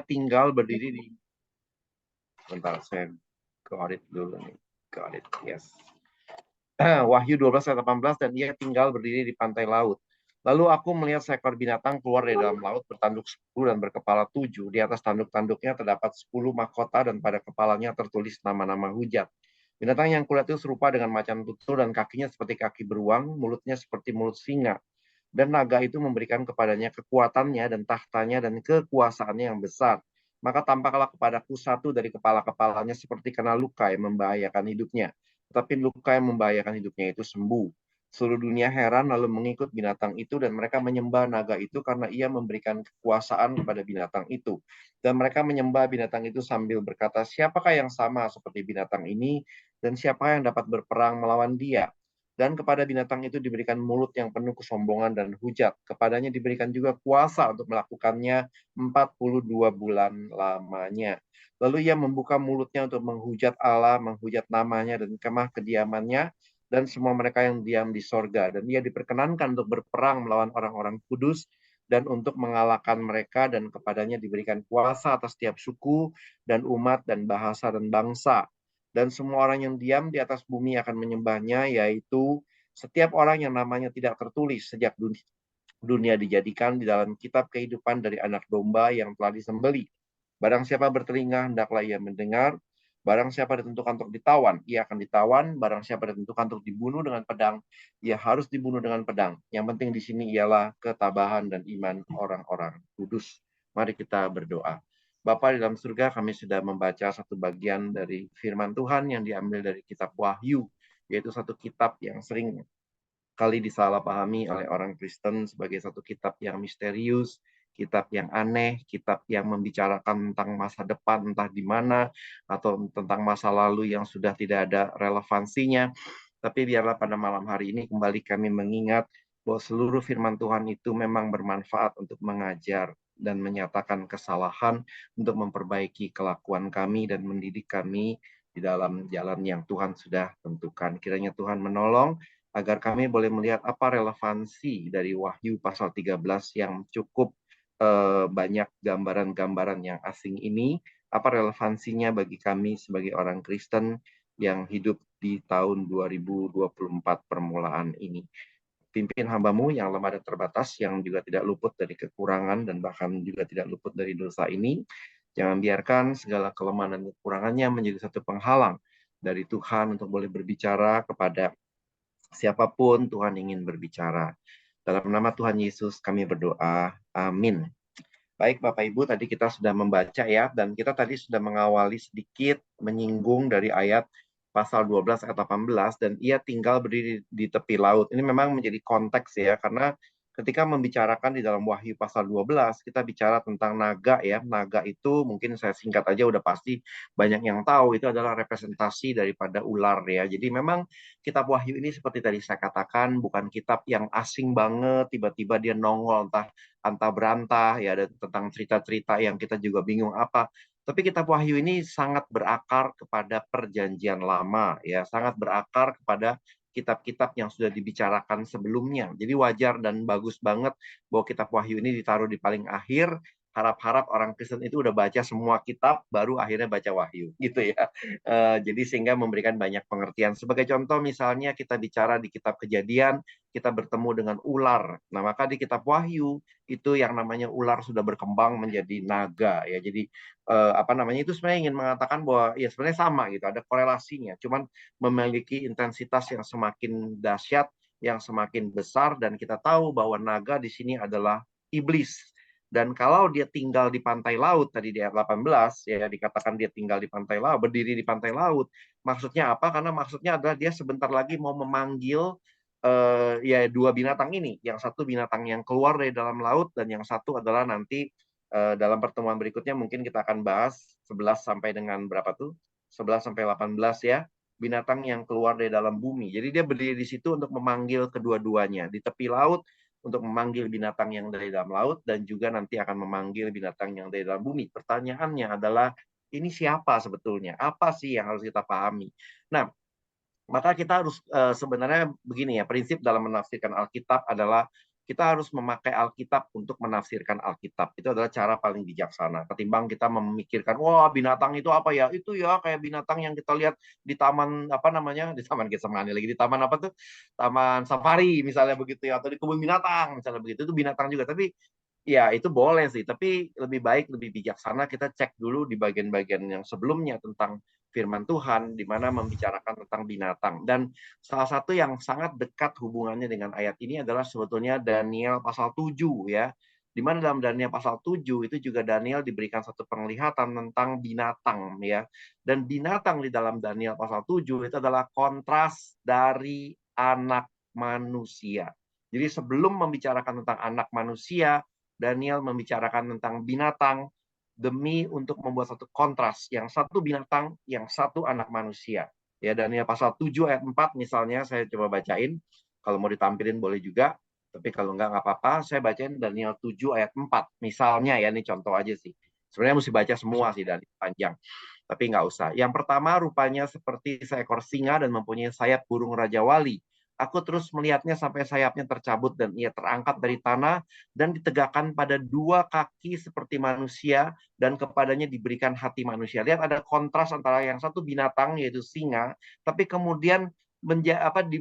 tinggal berdiri di bentar saya got it dulu nih. Got it. Yes. Wahyu 12 ayat 18, dan ia tinggal berdiri di pantai laut. Lalu aku melihat seekor binatang keluar dari dalam laut bertanduk 10 dan berkepala 7. Di atas tanduk-tanduknya terdapat 10 mahkota dan pada kepalanya tertulis nama-nama hujat. Binatang yang kulihat itu serupa dengan macan tutul dan kakinya seperti kaki beruang, mulutnya seperti mulut singa. Dan naga itu memberikan kepadanya kekuatannya dan tahtanya dan kekuasaannya yang besar. Maka tampaklah kepadaku satu dari kepala-kepalanya seperti kena luka yang membahayakan hidupnya. Tetapi luka yang membahayakan hidupnya itu sembuh. Seluruh dunia heran lalu mengikut binatang itu, dan mereka menyembah naga itu karena ia memberikan kekuasaan kepada binatang itu. Dan mereka menyembah binatang itu sambil berkata, siapakah yang sama seperti binatang ini, dan siapa yang dapat berperang melawan dia? Dan kepada binatang itu diberikan mulut yang penuh kesombongan dan hujat. Kepadanya diberikan juga kuasa untuk melakukannya 42 bulan lamanya. Lalu ia membuka mulutnya untuk menghujat Allah, menghujat namanya dan kemah kediamannya, dan semua mereka yang diam di sorga. Dan ia diperkenankan untuk berperang melawan orang-orang kudus, dan untuk mengalahkan mereka, dan kepadanya diberikan kuasa atas setiap suku, dan umat, dan bahasa, dan bangsa. Dan semua orang yang diam di atas bumi akan menyembahnya, yaitu setiap orang yang namanya tidak tertulis sejak dunia dijadikan di dalam kitab kehidupan dari anak domba yang telah disembelih. Barang siapa bertelinga, hendaklah ia mendengar. Barang siapa ditentukan untuk ditawan, ia akan ditawan. Barang siapa ditentukan untuk dibunuh dengan pedang, ia harus dibunuh dengan pedang. Yang penting di sini ialah ketabahan dan iman orang-orang kudus. Mari kita berdoa. Bapa di dalam surga, kami sudah membaca satu bagian dari firman Tuhan yang diambil dari kitab Wahyu, yaitu satu kitab yang sering kali disalahpahami oleh orang Kristen sebagai satu kitab yang misterius, kitab yang aneh, kitab yang membicarakan tentang masa depan entah di mana, atau tentang masa lalu yang sudah tidak ada relevansinya. Tapi biarlah pada malam hari ini kembali kami mengingat bahwa seluruh firman Tuhan itu memang bermanfaat untuk mengajar dan menyatakan kesalahan, untuk memperbaiki kelakuan kami dan mendidik kami di dalam jalan yang Tuhan sudah tentukan. Kiranya Tuhan menolong agar kami boleh melihat apa relevansi dari Wahyu pasal 13 yang cukup banyak gambaran-gambaran yang asing ini, apa relevansinya bagi kami sebagai orang Kristen yang hidup di tahun 2024 permulaan ini. Pimpin hambamu yang lemah dan terbatas, yang juga tidak luput dari kekurangan dan bahkan juga tidak luput dari dosa ini. Jangan biarkan segala kelemahan dan kekurangannya menjadi satu penghalang dari Tuhan untuk boleh berbicara kepada siapapun Tuhan ingin berbicara. Dalam nama Tuhan Yesus kami berdoa. Amin. Baik Bapak Ibu, tadi kita sudah membaca ya, dan kita tadi sudah mengawali sedikit menyinggung dari ayat pasal 12 ayat 18, dan ia tinggal berdiri di tepi laut. Ini memang menjadi konteks ya, karena ketika membicarakan di dalam Wahyu pasal 12, kita bicara tentang naga ya. Naga itu mungkin saya singkat aja udah pasti banyak yang tahu, itu adalah representasi daripada ular ya. Jadi memang kitab Wahyu ini seperti tadi saya katakan, bukan kitab yang asing banget, tiba-tiba dia nongol entah antah berantah ya, ada tentang cerita-cerita yang kita juga bingung apa. Tapi kitab Wahyu ini sangat berakar kepada perjanjian lama ya, sangat berakar kepada kitab-kitab yang sudah dibicarakan sebelumnya. Jadi wajar dan bagus banget bahwa kitab Wahyu ini ditaruh di paling akhir. Harap-harap orang Kristen itu udah baca semua kitab, baru akhirnya baca Wahyu, gitu ya. Jadi sehingga memberikan banyak pengertian. Sebagai contoh misalnya kita bicara di kitab Kejadian, kita bertemu dengan ular. Nah maka di kitab Wahyu itu yang namanya ular sudah berkembang menjadi naga ya. Jadi apa namanya itu sebenarnya ingin mengatakan bahwa ya sebenarnya sama gitu, ada korelasinya, cuman memiliki intensitas yang semakin dahsyat, yang semakin besar, dan kita tahu bahwa naga di sini adalah iblis. Dan kalau dia tinggal di pantai laut, tadi di ayat 18, ya dikatakan dia tinggal di pantai laut, berdiri di pantai laut. Maksudnya apa? Karena maksudnya adalah dia sebentar lagi mau memanggil ya dua binatang ini. Yang satu binatang yang keluar dari dalam laut, dan yang satu adalah nanti dalam pertemuan berikutnya mungkin kita akan bahas 11 sampai dengan berapa tuh? 11 sampai 18 ya. Binatang yang keluar dari dalam bumi. Jadi dia berdiri di situ untuk memanggil kedua-duanya. Di tepi laut untuk memanggil binatang yang dari dalam laut, dan juga nanti akan memanggil binatang yang dari dalam bumi. Pertanyaannya adalah, ini siapa sebetulnya? Apa sih yang harus kita pahami? Nah, maka kita harus sebenarnya begini ya, prinsip dalam menafsirkan Alkitab adalah kita harus memakai Alkitab untuk menafsirkan Alkitab. Itu adalah cara paling bijaksana. Ketimbang kita memikirkan, wah binatang itu apa ya? Itu ya kayak binatang yang kita lihat di taman apa namanya? Di taman Getsemani lagi, di taman apa tuh? Taman safari misalnya begitu ya, atau di kebun binatang misalnya begitu. Itu binatang juga, tapi ya itu boleh sih, tapi lebih baik, lebih bijaksana kita cek dulu di bagian-bagian yang sebelumnya tentang firman Tuhan, di mana membicarakan tentang binatang. Dan salah satu yang sangat dekat hubungannya dengan ayat ini adalah sebetulnya Daniel pasal 7 ya. Di mana dalam Daniel pasal 7 itu juga Daniel diberikan satu penglihatan tentang binatang ya. Dan binatang di dalam Daniel pasal 7 itu adalah kontras dari anak manusia. Jadi sebelum membicarakan tentang anak manusia, Daniel membicarakan tentang binatang demi untuk membuat satu kontras, yang satu binatang, yang satu anak manusia. Ya, Daniel pasal 7 ayat 4 misalnya, saya coba bacain. Kalau mau ditampilin boleh juga, tapi kalau nggak apa-apa, saya bacain Daniel 7 ayat 4. Misalnya ya, ini contoh aja sih. Sebenarnya mesti baca semua sih dari panjang, tapi nggak usah. Yang pertama, rupanya seperti seekor singa dan mempunyai sayap burung Raja Wali. Aku terus melihatnya sampai sayapnya tercabut dan ia terangkat dari tanah dan ditegakkan pada dua kaki seperti manusia dan kepadanya diberikan hati manusia. Lihat ada kontras antara yang satu binatang yaitu singa, tapi kemudian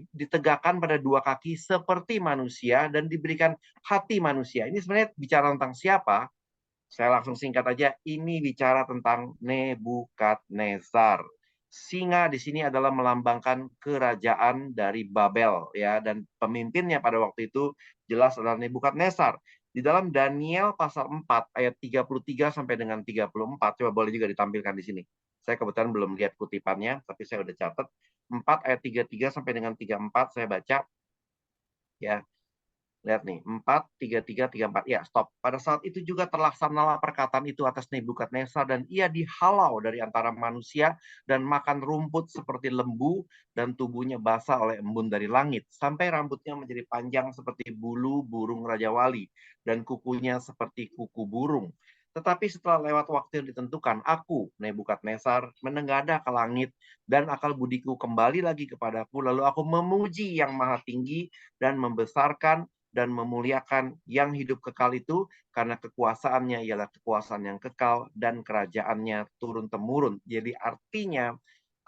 ditegakkan pada dua kaki seperti manusia dan diberikan hati manusia. Ini sebenarnya bicara tentang siapa? Saya langsung singkat aja, ini bicara tentang Nebukadnezar. Singa di sini adalah melambangkan kerajaan dari Babel ya, dan pemimpinnya pada waktu itu jelas adalah Nebukadnezar. Di dalam Daniel pasal 4 ayat 33 sampai dengan 34, coba boleh juga ditampilkan di sini. Saya kebetulan belum lihat kutipannya, tapi saya udah catat. 4 ayat 33 sampai dengan 34 saya baca ya. Lihat nih, 4, 3, 3, 3, 4. Ya, stop. Pada saat itu juga terlaksanalah perkataan itu atas Nebukadnezar, dan ia dihalau dari antara manusia dan makan rumput seperti lembu, dan tubuhnya basah oleh embun dari langit, sampai rambutnya menjadi panjang seperti bulu burung Raja Wali, dan kukunya seperti kuku burung. Tetapi setelah lewat waktu yang ditentukan, aku, Nebukadnezar, menengadah ke langit, dan akal budiku kembali lagi kepadaku, lalu aku memuji yang maha tinggi dan membesarkan dan memuliakan yang hidup kekal itu, karena kekuasaannya ialah kekuasaan yang kekal dan kerajaannya turun-temurun. Jadi artinya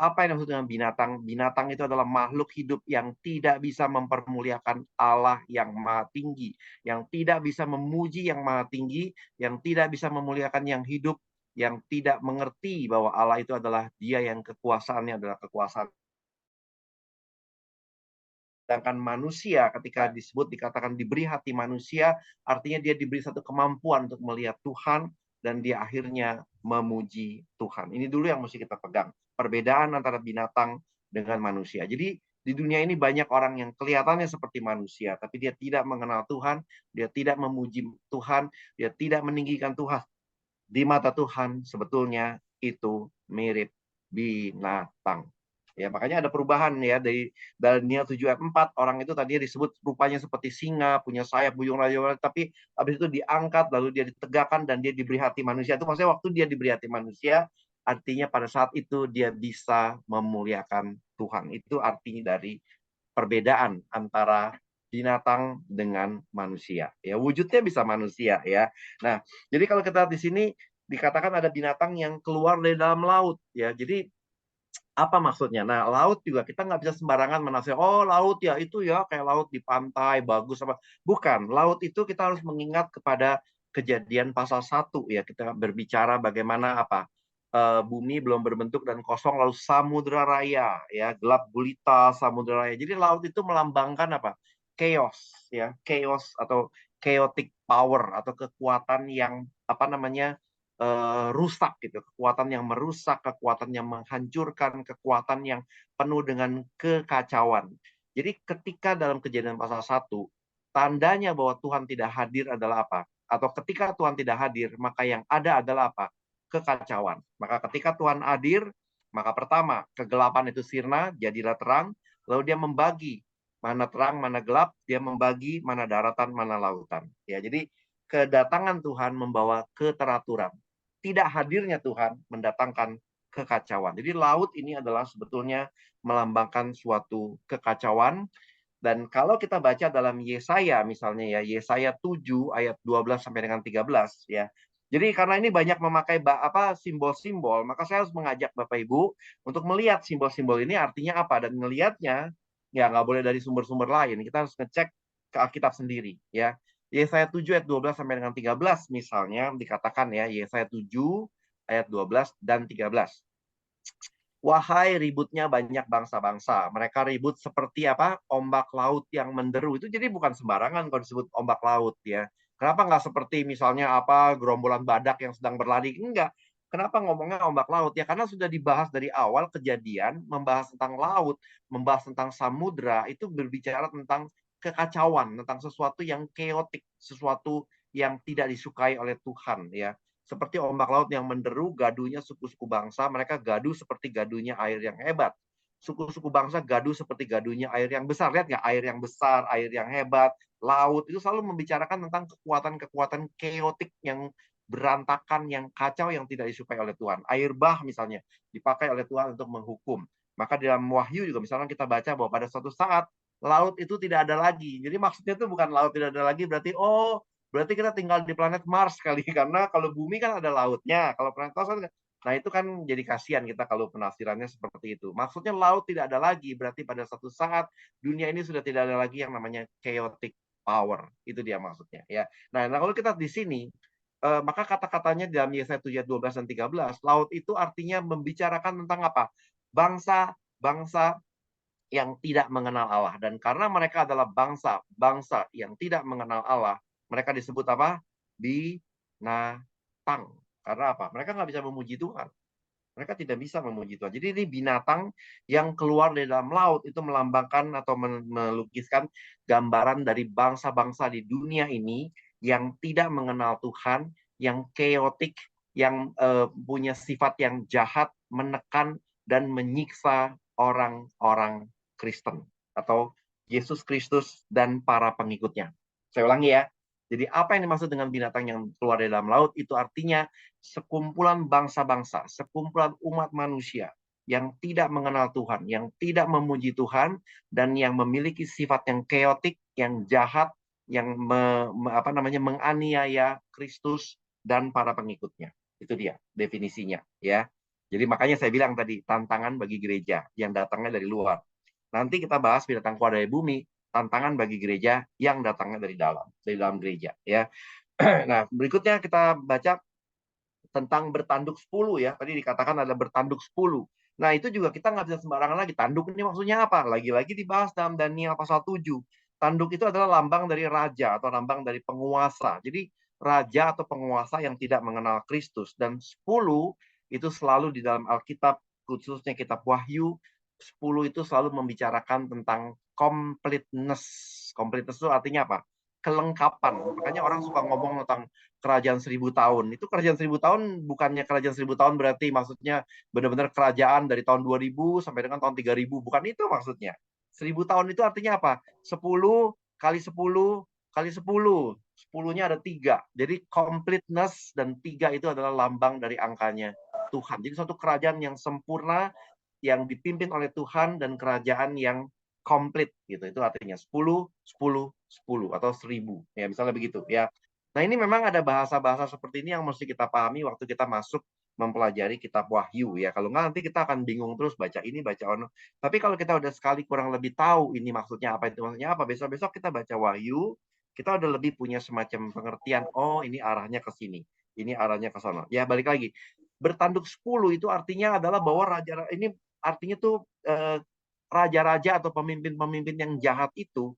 apa yang dimaksud dengan binatang? Binatang itu adalah makhluk hidup yang tidak bisa mempermuliakan Allah yang maha tinggi, yang tidak bisa memuji yang maha tinggi, yang tidak bisa memuliakan yang hidup, yang tidak mengerti bahwa Allah itu adalah Dia yang kekuasaannya adalah kekuasaan. Sedangkan manusia ketika disebut dikatakan diberi hati manusia, artinya dia diberi satu kemampuan untuk melihat Tuhan dan dia akhirnya memuji Tuhan. Ini dulu yang mesti kita pegang. Perbedaan antara binatang dengan manusia. Jadi di dunia ini banyak orang yang kelihatannya seperti manusia, tapi dia tidak mengenal Tuhan, dia tidak memuji Tuhan, dia tidak meninggikan Tuhan. Di mata Tuhan sebetulnya itu mirip binatang. Ya, makanya ada perubahan ya dari Daniel 7 ayat 4, orang itu tadinya disebut rupanya seperti singa, punya sayap buyung raja, tapi habis itu diangkat lalu dia ditegakkan dan dia diberi hati manusia. Itu maksudnya waktu dia diberi hati manusia, artinya pada saat itu dia bisa memuliakan Tuhan. Itu artinya dari perbedaan antara binatang dengan manusia. Ya, wujudnya bisa manusia ya. Nah, jadi kalau kita di sini dikatakan ada binatang yang keluar dari dalam laut ya. Jadi apa maksudnya? Nah, laut juga kita nggak bisa sembarangan menafsir. Oh, laut ya itu ya kayak laut di pantai bagus apa? Bukan. Laut itu kita harus mengingat kepada Kejadian pasal 1 ya. Kita berbicara bagaimana apa? Bumi belum berbentuk dan kosong, lalu samudra raya ya, gelap gulita samudra raya. Jadi laut itu melambangkan apa? Chaos ya, chaos atau chaotic power atau kekuatan yang apa namanya? Rusak gitu, kekuatan yang merusak, kekuatan yang menghancurkan, kekuatan yang penuh dengan kekacauan. Jadi ketika dalam Kejadian pasal 1, tandanya bahwa Tuhan tidak hadir adalah apa? Atau ketika Tuhan tidak hadir, maka yang ada adalah apa? Kekacauan. Maka ketika Tuhan hadir, maka pertama, kegelapan itu sirna, jadilah terang, lalu dia membagi mana terang, mana gelap, dia membagi mana daratan, mana lautan. Ya, jadi kedatangan Tuhan membawa keteraturan. Tidak hadirnya Tuhan mendatangkan kekacauan. Jadi laut ini adalah sebetulnya melambangkan suatu kekacauan, Dan kalau kita baca dalam Yesaya misalnya ya, Yesaya 7 ayat 12 sampai dengan 13 ya. Jadi karena ini banyak memakai simbol-simbol, maka saya harus mengajak Bapak Ibu untuk melihat simbol-simbol ini artinya apa, dan ngelihatnya ya nggak boleh dari sumber-sumber lain. Kita harus ngecek ke Alkitab sendiri ya. Yesaya 7 ayat 12 sampai dengan 13 misalnya dikatakan ya, Yesaya 7 ayat 12 dan 13. Wahai ributnya banyak bangsa-bangsa, mereka ribut seperti apa? Ombak laut yang menderu. Itu jadi bukan sembarangan kalau disebut ombak laut ya. Kenapa nggak seperti misalnya apa gerombolan badak yang sedang berlari? Enggak. Kenapa ngomongnya ombak laut? Ya karena sudah dibahas dari awal kejadian, membahas tentang laut, membahas tentang samudra, itu berbicara tentang kekacauan, tentang sesuatu yang keotik, sesuatu yang tidak disukai oleh Tuhan ya. Seperti ombak laut yang menderu, gaduhnya suku-suku bangsa, mereka gaduh seperti gaduhnya air yang hebat. Suku-suku bangsa gaduh seperti gaduhnya air yang besar. Lihat nggak? Air yang besar, air yang hebat, laut, itu selalu membicarakan tentang kekuatan-kekuatan keotik yang berantakan, yang kacau, yang tidak disukai oleh Tuhan. Air bah misalnya, dipakai oleh Tuhan untuk menghukum. Maka dalam Wahyu juga misalnya kita baca bahwa pada suatu saat, laut itu tidak ada lagi. Jadi maksudnya itu bukan laut tidak ada lagi, berarti kita tinggal di planet Mars kali, karena kalau bumi kan ada lautnya, kalau planet Mars kan, nah itu kan jadi kasihan kita kalau penafsirannya seperti itu. Maksudnya laut tidak ada lagi, berarti pada satu saat dunia ini sudah tidak ada lagi yang namanya chaotic power, itu dia maksudnya ya. Nah kalau kita di sini, maka kata-katanya dalam Yesaya 7 ayat 12 dan 13, laut itu artinya membicarakan tentang apa? Bangsa-bangsa yang tidak mengenal Allah. Dan karena mereka adalah bangsa yang tidak mengenal Allah, mereka disebut apa? Binatang. Karena apa? Mereka nggak bisa memuji Tuhan. Mereka tidak bisa memuji Tuhan. Jadi ini binatang yang keluar dari dalam laut itu melambangkan atau melukiskan gambaran dari bangsa-bangsa di dunia ini yang tidak mengenal Tuhan, yang keotik, yang punya sifat yang jahat, menekan dan menyiksa orang-orang Kristen atau Yesus Kristus dan para pengikutnya. Saya ulangi ya. Jadi apa yang dimaksud dengan binatang yang keluar dari dalam laut itu artinya sekumpulan bangsa-bangsa, sekumpulan umat manusia yang tidak mengenal Tuhan, yang tidak memuji Tuhan, dan yang memiliki sifat yang keotik, yang jahat, yang menganiaya Kristus dan para pengikutnya. Itu dia definisinya ya. Jadi makanya saya bilang tadi tantangan bagi gereja yang datangnya dari luar. Nanti kita bahas binatang keluar dari bumi, tantangan bagi gereja yang datangnya dari dalam gereja ya. Nah, berikutnya kita baca tentang bertanduk 10 ya. Tadi dikatakan ada bertanduk 10. Nah, itu juga kita nggak bisa sembarangan lagi. Tanduk ini maksudnya apa? Lagi-lagi dibahas dalam Daniel pasal 7. Tanduk itu adalah lambang dari raja atau lambang dari penguasa. Jadi raja atau penguasa yang tidak mengenal Kristus. Dan 10 itu selalu di dalam Alkitab, khususnya kitab Wahyu, 10 itu selalu membicarakan tentang completeness. Completeness itu artinya apa? Kelengkapan. Makanya orang suka ngomong tentang kerajaan 1000 tahun. Itu kerajaan 1000 tahun bukannya kerajaan 1000 tahun berarti maksudnya benar-benar kerajaan dari tahun 2000 sampai dengan tahun 3000. Bukan itu maksudnya. 1000 tahun itu artinya apa? 10 kali 10 kali 10. 10-nya ada 3. Jadi completeness dan 3 itu adalah lambang dari angkanya Tuhan. Jadi suatu kerajaan yang sempurna, yang dipimpin oleh Tuhan, dan kerajaan yang komplit gitu. Itu artinya 10, 10, 10 atau 1000. Ya, misalnya begitu ya. Nah, ini memang ada bahasa-bahasa seperti ini yang mesti kita pahami waktu kita masuk mempelajari kitab Wahyu ya. Kalau nggak nanti kita akan bingung terus baca ini, baca ono. Tapi kalau kita udah sekali kurang lebih tahu ini maksudnya apa, itu maksudnya apa, besok-besok kita baca Wahyu, kita udah lebih punya semacam pengertian, oh ini arahnya ke sini, ini arahnya ke sana. Ya, balik lagi. Bertanduk 10 itu artinya adalah bahwa raja ini artinya tuh raja-raja atau pemimpin-pemimpin yang jahat itu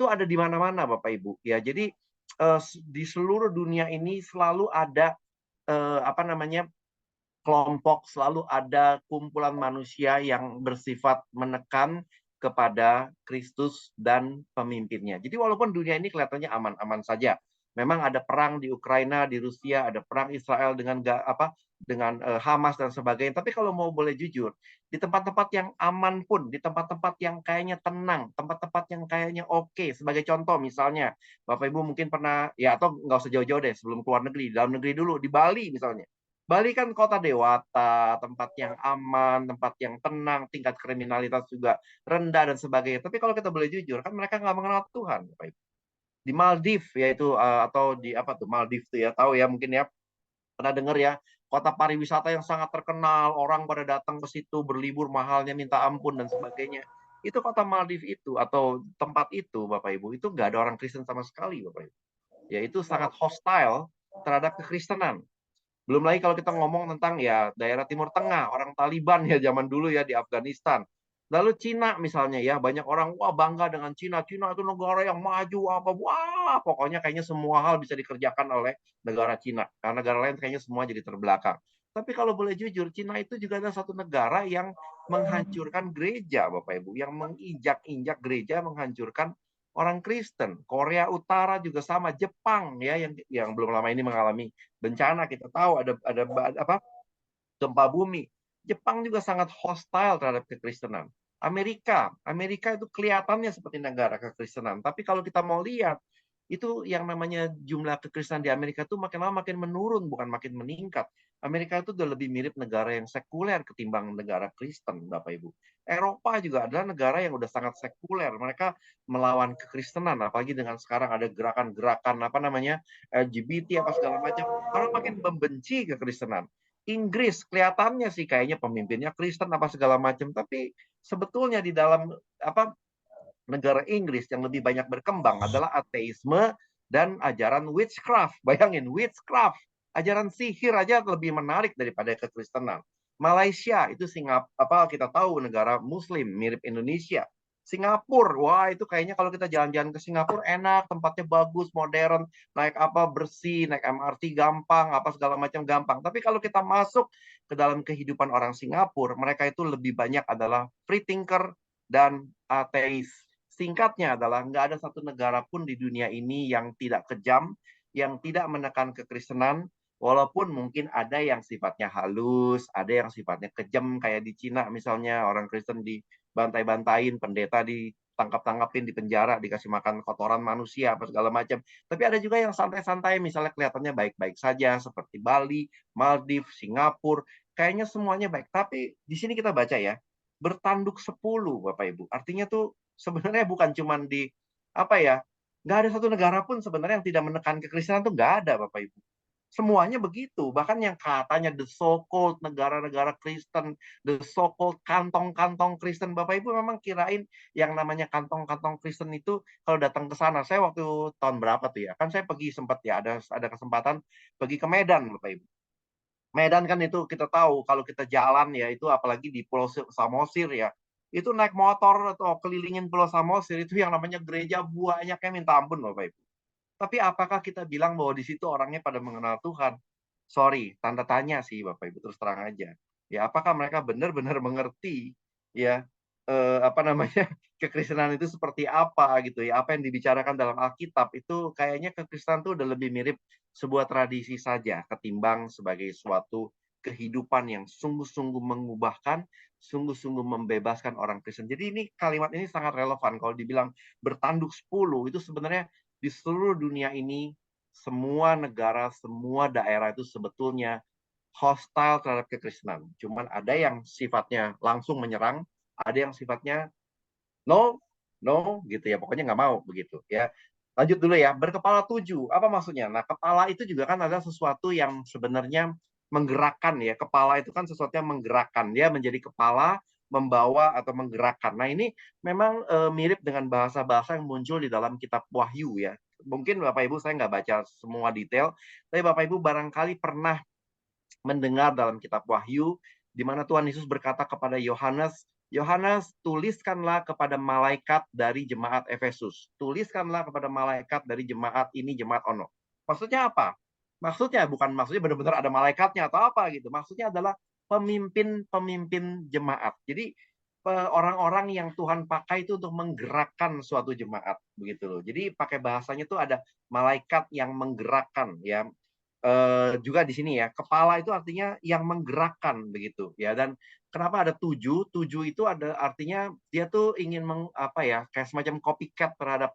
ada di mana-mana Bapak Ibu. Ya, jadi di seluruh dunia ini selalu ada kelompok, selalu ada kumpulan manusia yang bersifat menekan kepada Kristus dan pemimpinnya. Jadi walaupun dunia ini kelihatannya aman-aman saja, memang ada perang di Ukraina, di Rusia, ada perang Israel dengan Hamas dan sebagainya. Tapi kalau mau boleh jujur, di tempat-tempat yang aman pun, di tempat-tempat yang kayaknya tenang, tempat-tempat yang kayaknya oke. Sebagai contoh misalnya, Bapak Ibu mungkin pernah, ya atau nggak usah jauh-jauh deh, sebelum keluar negeri, dalam negeri dulu, di Bali misalnya. Bali kan kota dewata, tempat yang aman, tempat yang tenang, tingkat kriminalitas juga rendah dan sebagainya. Tapi kalau kita boleh jujur, kan mereka nggak mengenal Tuhan, Bapak Ibu. Di Maldives yaitu atau di apa tuh Maldives tuh ya, tahu ya mungkin ya, pernah dengar ya, kota pariwisata yang sangat terkenal, orang pada datang ke situ berlibur mahalnya minta ampun dan sebagainya. Itu kota Maldives itu atau tempat itu Bapak Ibu, itu nggak ada orang Kristen sama sekali Bapak Ibu. Ya itu sangat hostile terhadap kekristenan. Belum lagi kalau kita ngomong tentang ya daerah Timur Tengah, orang Taliban ya zaman dulu ya di Afghanistan. Lalu Cina misalnya ya, banyak orang wah bangga dengan Cina. Cina itu negara yang maju apa wah, pokoknya kayaknya semua hal bisa dikerjakan oleh negara Cina. Karena negara lain kayaknya semua jadi terbelakang. Tapi kalau boleh jujur, Cina itu juga adalah satu negara yang menghancurkan gereja, Bapak Ibu, yang menginjak-injak gereja, menghancurkan orang Kristen. Korea Utara juga sama, Jepang ya yang belum lama ini mengalami bencana, kita tahu ada apa gempa bumi. Jepang juga sangat hostile terhadap kekristenan. Amerika itu kelihatannya seperti negara kekristenan, tapi kalau kita mau lihat itu yang namanya jumlah kekristenan di Amerika itu makin lama makin menurun, bukan makin meningkat. Amerika itu udah lebih mirip negara yang sekuler ketimbang negara Kristen, Bapak Ibu. Eropa juga adalah negara yang udah sangat sekuler. Mereka melawan kekristenan, apalagi dengan sekarang ada gerakan-gerakan apa namanya LGBT apa segala macam. Orang makin membenci kekristenan. Inggris kelihatannya sih kayaknya pemimpinnya Kristen apa segala macam, tapi sebetulnya di dalam apa negara Inggris yang lebih banyak berkembang adalah ateisme dan ajaran witchcraft. Bayangin witchcraft, ajaran sihir aja lebih menarik daripada kekristenan. Malaysia itu apa kita tahu negara Muslim mirip Indonesia. Singapura, wah itu kayaknya kalau kita jalan-jalan ke Singapura enak, tempatnya bagus, modern, naik apa bersih, naik MRT gampang, apa segala macam gampang. Tapi kalau kita masuk ke dalam kehidupan orang Singapura, mereka itu lebih banyak adalah free thinker dan ateis. Singkatnya adalah nggak ada satu negara pun di dunia ini yang tidak kejam, yang tidak menekan kekristenan, walaupun mungkin ada yang sifatnya halus, ada yang sifatnya kejam kayak di Cina misalnya, orang Kristen dibantai-bantain, pendeta ditangkap-tangkapin di penjara, dikasih makan kotoran manusia apa segala macam. Tapi ada juga yang santai-santai, misalnya kelihatannya baik-baik saja seperti Bali, Maldives, Singapura, kayaknya semuanya baik. Tapi di sini kita baca ya, bertanduk 10 Bapak Ibu. Artinya tuh sebenarnya bukan cuma di apa ya, nggak ada satu negara pun sebenarnya yang tidak menekan kekristenan tuh nggak ada Bapak Ibu. Semuanya begitu. Bahkan yang katanya the so-called negara-negara Kristen, the so-called kantong-kantong Kristen, Bapak Ibu memang kirain yang namanya kantong-kantong Kristen itu kalau datang ke sana. Saya waktu tahun berapa tuh ya? Kan saya pergi sempat ya ada kesempatan pergi ke Medan, Bapak Ibu. Medan kan itu kita tahu kalau kita jalan ya itu apalagi di Pulau Samosir ya. Itu naik motor atau kelilingin Pulau Samosir itu yang namanya gereja banyaknya minta ampun Bapak Ibu. Tapi apakah kita bilang bahwa di situ orangnya pada mengenal Tuhan? Sorry, tanda tanya sih Bapak Ibu terus terang aja. Ya apakah mereka benar-benar mengerti ya apa namanya kekristenan itu seperti apa gitu ya? Apa yang dibicarakan dalam Alkitab itu kayaknya kekristenan itu udah lebih mirip sebuah tradisi saja ketimbang sebagai suatu kehidupan yang sungguh-sungguh mengubahkan, sungguh-sungguh membebaskan orang Kristen. Jadi ini kalimat ini sangat relevan kalau dibilang bertanduk 10 itu sebenarnya di seluruh dunia ini semua negara, semua daerah itu sebetulnya hostile terhadap kekristenan. Cuman ada yang sifatnya langsung menyerang, ada yang sifatnya no, no gitu ya, pokoknya nggak mau begitu ya. Lanjut dulu ya, berkepala 7, apa maksudnya? Nah, kepala itu juga kan ada sesuatu yang sebenarnya menggerakkan ya. Kepala itu kan sesuatu yang menggerakkan, dia menjadi kepala, membawa atau menggerakkan. Nah, ini memang mirip dengan bahasa-bahasa yang muncul di dalam kitab Wahyu ya. Mungkin Bapak Ibu saya nggak baca semua detail, tapi Bapak Ibu barangkali pernah mendengar dalam kitab Wahyu di mana Tuhan Yesus berkata kepada Yohanes, Yohanes, tuliskanlah kepada malaikat dari jemaat Efesus. Tuliskanlah kepada malaikat dari jemaat ini, jemaat ono. Maksudnya apa? Maksudnya benar-benar ada malaikatnya atau apa gitu. Maksudnya adalah pemimpin-pemimpin jemaat. Jadi orang-orang yang Tuhan pakai itu untuk menggerakkan suatu jemaat begitu loh. Jadi pakai bahasanya itu ada malaikat yang menggerakkan ya. Juga di sini ya, kepala itu artinya yang menggerakkan begitu ya. Dan kenapa ada 7? 7 itu ada artinya dia tuh ingin apa ya, kayak semacam copycat terhadap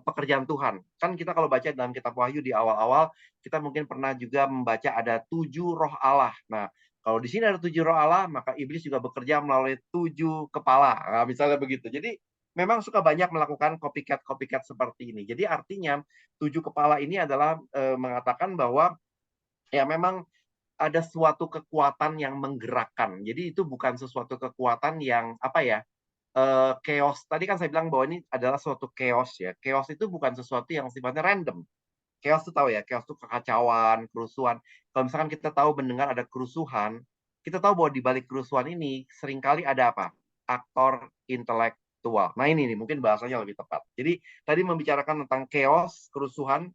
pekerjaan Tuhan. Kan kita kalau baca dalam kitab Wahyu di awal-awal, kita mungkin pernah juga membaca ada 7 roh Allah. Nah, kalau di sini ada 7 roh Allah, maka iblis juga bekerja melalui 7 kepala. Nah, misalnya begitu. Jadi memang suka banyak melakukan copycat seperti ini. Jadi artinya 7 kepala ini adalah mengatakan bahwa ya memang ada suatu kekuatan yang menggerakkan. Jadi itu bukan sesuatu kekuatan yang apa ya, chaos. Tadi kan saya bilang bahwa ini adalah suatu chaos ya. Chaos itu bukan sesuatu yang sifatnya random. Chaos itu tahu ya, chaos itu kekacauan, kerusuhan. Kalau misalkan kita tahu mendengar ada kerusuhan, kita tahu bahwa di balik kerusuhan ini seringkali ada apa? Aktor intelektual. Nah ini nih, mungkin bahasanya lebih tepat. Jadi tadi membicarakan tentang chaos, kerusuhan,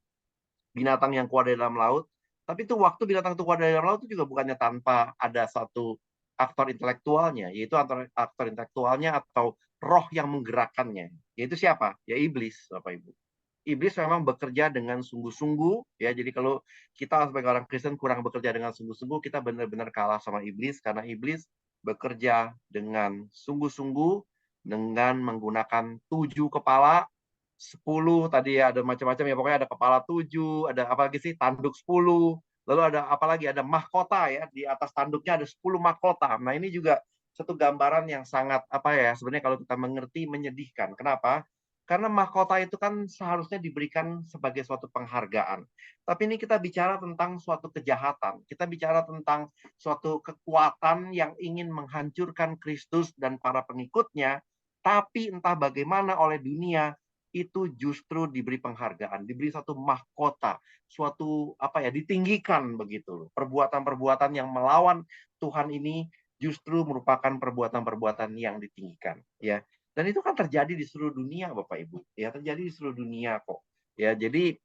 binatang yang keluar dari dalam laut. Tapi itu waktu binatang itu keluar dari dalam laut itu juga bukannya tanpa ada satu aktor intelektualnya, yaitu aktor intelektualnya atau roh yang menggerakkannya. Yaitu siapa? Ya iblis, Bapak Ibu. Iblis memang bekerja dengan sungguh-sungguh, ya. Jadi kalau kita sebagai orang Kristen kurang bekerja dengan sungguh-sungguh, kita benar-benar kalah sama iblis, karena iblis bekerja dengan sungguh-sungguh, dengan menggunakan 7 kepala, 10 tadi ya, ada macam-macam ya, pokoknya ada kepala 7, ada apa lagi sih, tanduk 10, lalu ada apa lagi, ada mahkota ya, di atas tanduknya ada 10 mahkota. Nah ini juga satu gambaran yang sangat apa ya, sebenarnya kalau kita mengerti menyedihkan. Kenapa? Karena mahkota itu kan seharusnya diberikan sebagai suatu penghargaan. Tapi ini kita bicara tentang suatu kejahatan. Kita bicara tentang suatu kekuatan yang ingin menghancurkan Kristus dan para pengikutnya, tapi entah bagaimana oleh dunia itu justru diberi penghargaan, diberi satu mahkota, suatu apa ya, ditinggikan begitu. Perbuatan-perbuatan yang melawan Tuhan ini justru merupakan perbuatan-perbuatan yang ditinggikan, ya. Dan itu kan terjadi di seluruh dunia, Bapak Ibu. Ya, terjadi di seluruh dunia kok. Ya, jadi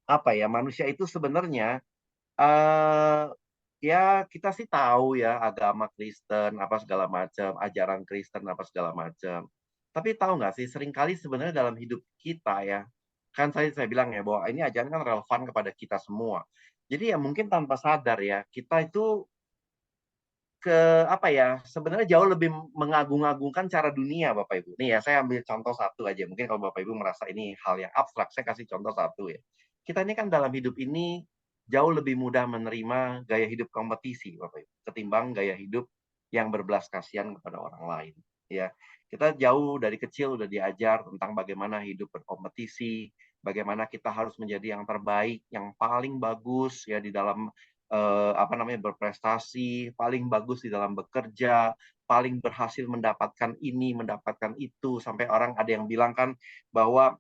apa ya, manusia itu sebenarnya ya kita sih tahu ya agama Kristen apa segala macam, ajaran Kristen apa segala macam. Tapi tahu nggak sih, seringkali sebenarnya dalam hidup kita ya, kan saya bilang ya bahwa ini ajaran kan relevan kepada kita semua. Jadi ya mungkin tanpa sadar ya, kita itu ke apa ya, sebenarnya jauh lebih mengagung-agungkan cara dunia, Bapak Ibu. Nih ya, saya ambil contoh satu aja. Mungkin kalau Bapak Ibu merasa ini hal yang abstrak, saya kasih contoh satu ya. Kita ini kan dalam hidup ini jauh lebih mudah menerima gaya hidup kompetisi, Bapak Ibu, ketimbang gaya hidup yang berbelas kasihan kepada orang lain. Ya, kita jauh dari kecil udah diajar tentang bagaimana hidup berkompetisi, bagaimana kita harus menjadi yang terbaik, yang paling bagus ya di dalam apa namanya, berprestasi, paling bagus di dalam bekerja, paling berhasil mendapatkan ini, mendapatkan itu, sampai orang ada yang bilang kan bahwa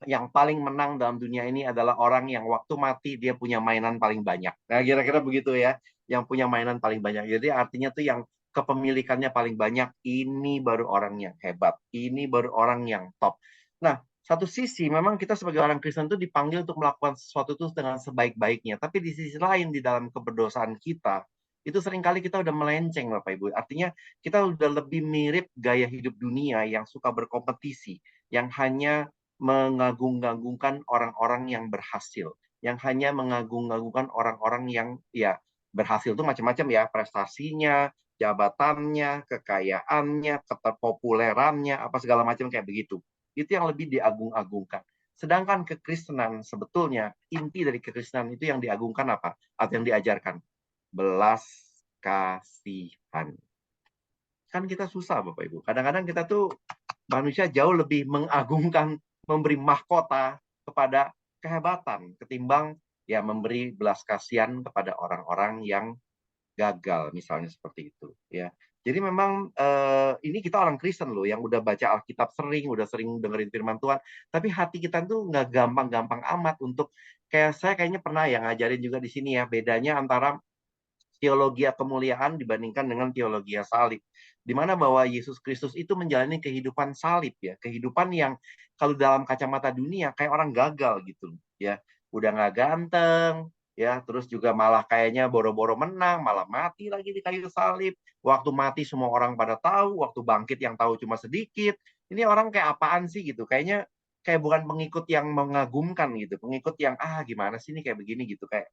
yang paling menang dalam dunia ini adalah orang yang waktu mati dia punya mainan paling banyak. Nah, kira-kira begitu ya, yang punya mainan paling banyak. Jadi artinya tuh yang kepemilikannya paling banyak, ini baru orang yang hebat, ini baru orang yang top. Nah, satu sisi memang kita sebagai orang Kristen itu dipanggil untuk melakukan sesuatu itu dengan sebaik-baiknya. Tapi di sisi lain, di dalam keberdosaan kita, itu seringkali kita udah melenceng, Bapak Ibu. Artinya kita udah lebih mirip gaya hidup dunia yang suka berkompetisi, yang hanya mengagung-agungkan orang-orang yang berhasil, yang hanya mengagung-agungkan orang-orang yang ya berhasil itu macam-macam ya, prestasinya, jabatannya, kekayaannya, keterpopulerannya, apa segala macam kayak begitu. Itu yang lebih diagung-agungkan. Sedangkan kekristenan sebetulnya inti dari kekristenan itu yang diagungkan apa? Atau yang diajarkan? Belas kasihan. Kan kita susah Bapak Ibu. Kadang-kadang kita tuh manusia jauh lebih mengagungkan memberi mahkota kepada kehebatan ketimbang ya memberi belas kasihan kepada orang-orang yang gagal misalnya seperti itu ya. Jadi memang ini kita orang Kristen loh yang udah baca Alkitab sering, udah sering dengerin firman Tuhan, tapi hati kita tuh nggak gampang-gampang amat untuk kayak saya kayaknya pernah yang ngajarin juga di sini ya, bedanya antara teologi kemuliaan dibandingkan dengan teologi salib. Di mana bahwa Yesus Kristus itu menjalani kehidupan salib ya, kehidupan yang kalau dalam kacamata dunia kayak orang gagal gitu ya. Udah nggak ganteng ya, terus juga malah kayaknya boro-boro menang, malah mati lagi di kayu salib. Waktu mati semua orang pada tahu, waktu bangkit yang tahu cuma sedikit. Ini orang kayak apaan sih gitu. Kayaknya kayak bukan pengikut yang mengagumkan gitu, pengikut yang gimana sih ini kayak begini gitu kayak.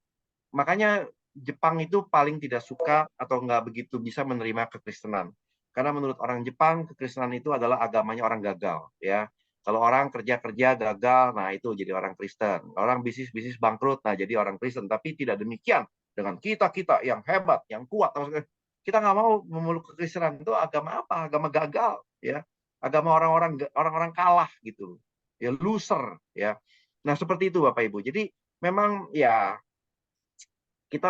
Makanya Jepang itu paling tidak suka atau nggak begitu bisa menerima kekristenan. Karena menurut orang Jepang, kekristenan itu adalah agamanya orang gagal, ya. Kalau orang kerja-kerja gagal, nah itu jadi orang Kristen. Orang bisnis-bisnis bangkrut, nah jadi orang Kristen. Tapi tidak demikian dengan kita-kita yang hebat, yang kuat. Kita nggak mau memeluk kekristenan. Itu agama apa? Agama gagal, ya. Agama orang-orang kalah gitu. Ya loser, ya. Nah, seperti itu Bapak Ibu. Jadi memang ya kita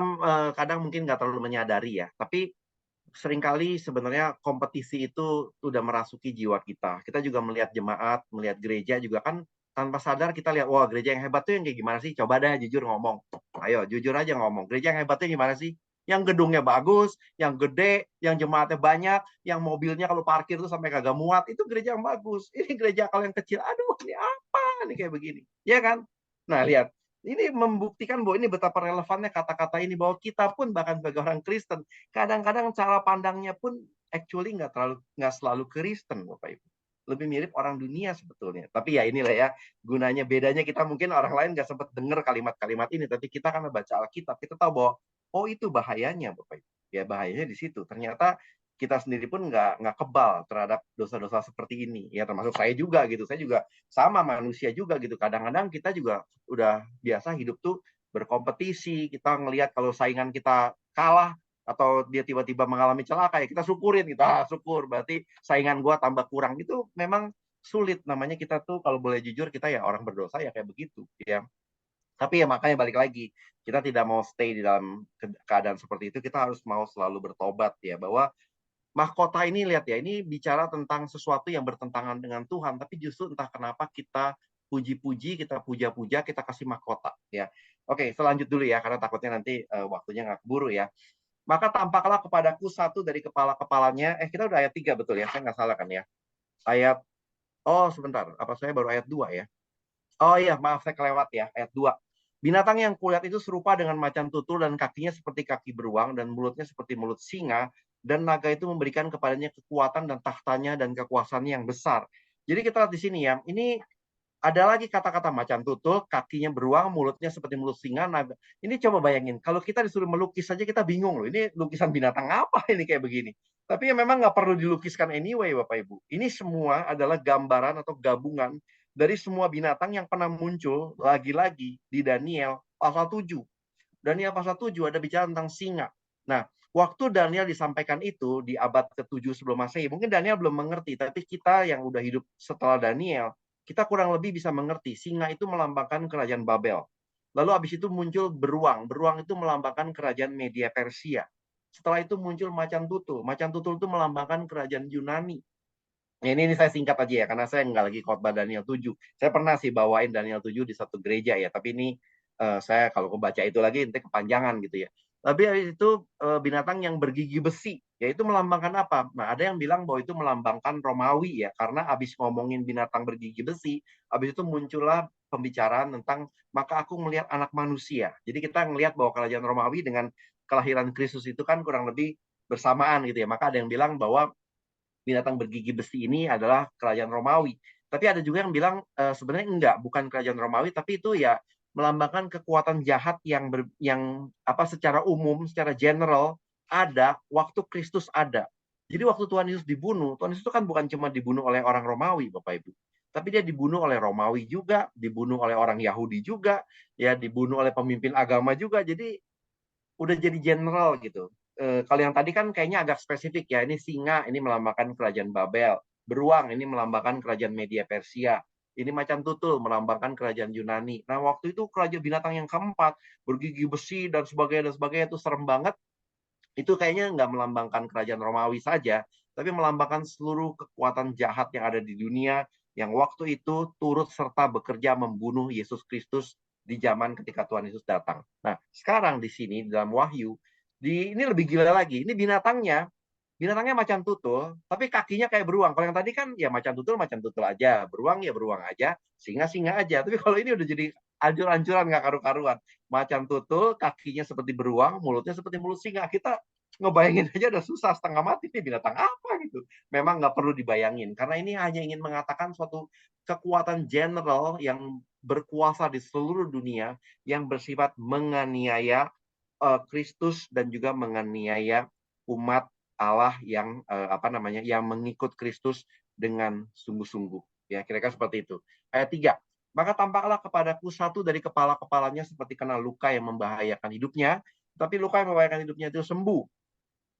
kadang mungkin nggak terlalu menyadari ya, tapi seringkali sebenarnya kompetisi itu udah merasuki jiwa kita. Kita juga melihat jemaat, melihat gereja juga kan tanpa sadar kita lihat, wah gereja yang hebat tuh yang kayak gimana sih? Coba deh jujur ngomong. Ayo jujur aja ngomong. Gereja yang hebatnya gimana sih? Yang gedungnya bagus, yang gede, yang jemaatnya banyak, yang mobilnya kalau parkir tuh sampai kagak muat, itu gereja yang bagus. Ini gereja kalau yang kecil, aduh ini apa nih kayak begini. Ya kan? Nah lihat, ini membuktikan bahwa ini betapa relevannya kata-kata ini, bahwa kita pun bahkan sebagai orang Kristen kadang-kadang cara pandangnya pun actually nggak selalu Kristen Bapak Ibu, lebih mirip orang dunia sebetulnya. Tapi ya inilah ya gunanya, bedanya kita mungkin orang lain nggak sempat dengar kalimat-kalimat ini, tapi kita kan baca Alkitab, kita tahu bahwa oh itu bahayanya Bapak Ibu, ya bahayanya di situ. Ternyata kita sendiri pun nggak kebal terhadap dosa-dosa seperti ini, ya termasuk saya juga gitu. Saya juga sama manusia juga gitu. Kadang-kadang kita juga udah biasa hidup tuh berkompetisi, kita ngelihat kalau saingan kita kalah atau dia tiba-tiba mengalami celaka, ya kita syukurin gitu. Syukur berarti saingan gua tambah kurang. Itu memang sulit, namanya kita tuh kalau boleh jujur kita ya orang berdosa ya kayak begitu ya. Tapi ya makanya balik lagi, kita tidak mau stay di dalam keadaan seperti itu, kita harus mau selalu bertobat ya, bahwa mahkota ini lihat ya, ini bicara tentang sesuatu yang bertentangan dengan Tuhan, tapi justru entah kenapa kita puji-puji, kita puja-puja, kita kasih mahkota ya. Oke, selanjut dulu ya, karena takutnya nanti waktunya nggak keburu ya. Maka tampaklah kepadaku satu dari kepala-kepalanya. Kita udah ayat 3 betul ya? Saya nggak salah kan ya? Ayat, oh sebentar, apa saya baru ayat 2 ya? Oh iya, maaf saya kelewat ya, ayat 2. Binatang yang kulihat itu serupa dengan macan tutul dan kakinya seperti kaki beruang dan mulutnya seperti mulut singa, dan naga itu memberikan kepadanya kekuatan dan tahtanya dan kekuasaannya yang besar. Jadi kita lihat di sini ya, ini ada lagi kata-kata macan tutul, kakinya beruang, mulutnya seperti mulut singa, naga. Ini coba bayangin, kalau kita disuruh melukis saja kita bingung loh. Ini lukisan binatang apa ini kayak begini. Tapi ya memang nggak perlu dilukiskan anyway, Bapak Ibu. Ini semua adalah gambaran atau gabungan dari semua binatang yang pernah muncul lagi-lagi di Daniel pasal 7. Daniel pasal 7 ada bicara tentang singa. Nah, waktu Daniel disampaikan itu di abad ke-7 sebelum Masehi, mungkin Daniel belum mengerti, tapi kita yang udah hidup setelah Daniel, kita kurang lebih bisa mengerti. Singa itu melambangkan kerajaan Babel. Lalu habis itu muncul beruang. Beruang itu melambangkan kerajaan Media Persia. Setelah itu muncul macan tutul. Macan tutul itu melambangkan kerajaan Yunani. Ya, ini saya singkat aja ya, karena saya nggak lagi khotbah Daniel 7. Saya pernah sih bawain Daniel 7 di satu gereja ya, tapi ini saya kalau kebaca itu lagi nanti kepanjangan gitu ya. Tapi itu binatang yang bergigi besi, yaitu melambangkan apa? Nah, ada yang bilang bahwa itu melambangkan Romawi ya, karena habis ngomongin binatang bergigi besi, habis itu muncullah pembicaraan tentang maka aku melihat anak manusia. Jadi kita ngelihat bahwa kerajaan Romawi dengan kelahiran Kristus itu kan kurang lebih bersamaan gitu ya. Maka ada yang bilang bahwa binatang bergigi besi ini adalah kerajaan Romawi. Tapi ada juga yang bilang sebenarnya enggak, bukan kerajaan Romawi, tapi itu ya melambangkan kekuatan jahat yang apa secara umum, secara general ada waktu Kristus ada. Jadi waktu Tuhan Yesus dibunuh, Tuhan Yesus itu kan bukan cuma dibunuh oleh orang Romawi, Bapak Ibu. Tapi dia dibunuh oleh Romawi juga, dibunuh oleh orang Yahudi juga, ya dibunuh oleh pemimpin agama juga. Jadi udah jadi general gitu. Kalau yang tadi kan kayaknya agak spesifik ya. Ini singa, ini melambangkan kerajaan Babel. Beruang, ini melambangkan kerajaan Media Persia. Ini macan tutul, melambangkan kerajaan Yunani. Nah, waktu itu kerajaan binatang yang keempat, bergigi besi dan sebagainya itu serem banget. Itu kayaknya nggak melambangkan kerajaan Romawi saja, tapi melambangkan seluruh kekuatan jahat yang ada di dunia, yang waktu itu turut serta bekerja membunuh Yesus Kristus di zaman ketika Tuhan Yesus datang. Nah, sekarang di sini dalam Wahyu, ini lebih gila lagi. Ini binatangnya macan tutul, tapi kakinya kayak beruang. Kalau yang tadi kan ya macan tutul aja, beruang ya beruang aja, singa aja. Tapi kalau ini udah jadi anjur-anjuran nggak karu-karuan. Macan tutul, kakinya seperti beruang, mulutnya seperti mulut singa. Kita ngebayangin aja udah susah, setengah mati nih binatang apa gitu. Memang nggak perlu dibayangin, karena ini hanya ingin mengatakan suatu kekuatan general yang berkuasa di seluruh dunia yang bersifat menganiaya Kristus dan juga menganiaya umat Allah yang yang mengikut Kristus dengan sungguh-sungguh. Ya, kira-kira seperti itu. Ayat 3. Maka tampaklah kepadaku satu dari kepala-kepalanya seperti kena luka yang membahayakan hidupnya, tapi luka yang membahayakan hidupnya itu sembuh.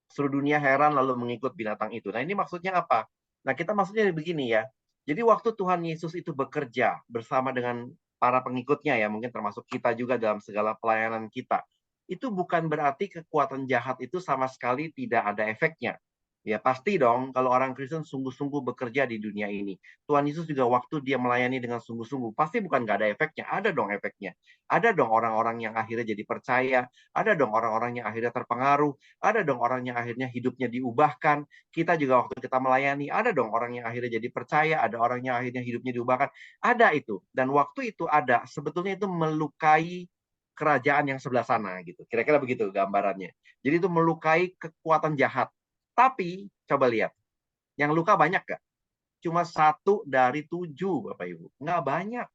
Seluruh dunia heran lalu mengikut binatang itu. Nah, ini maksudnya apa? Nah, kita maksudnya begini ya. Jadi waktu Tuhan Yesus itu bekerja bersama dengan para pengikutnya ya, mungkin termasuk kita juga dalam segala pelayanan kita. Itu bukan berarti kekuatan jahat itu sama sekali tidak ada efeknya. Ya pasti dong kalau orang Kristen sungguh-sungguh bekerja di dunia ini. Tuhan Yesus juga waktu dia melayani dengan sungguh-sungguh, pasti bukan nggak ada efeknya. Ada dong efeknya. Ada dong orang-orang yang akhirnya jadi percaya. Ada dong orang-orang yang akhirnya terpengaruh. Ada dong orang yang akhirnya hidupnya diubahkan. Kita juga waktu kita melayani, ada dong orang yang akhirnya jadi percaya. Ada orang yang akhirnya hidupnya diubahkan. Ada itu. Dan waktu itu ada, sebetulnya itu melukai kerajaan yang sebelah sana gitu. Kira-kira begitu gambarannya. Jadi itu melukai kekuatan jahat. Tapi coba lihat, yang luka banyak gak? Cuma 1 dari 7, Bapak Ibu. Nggak banyak.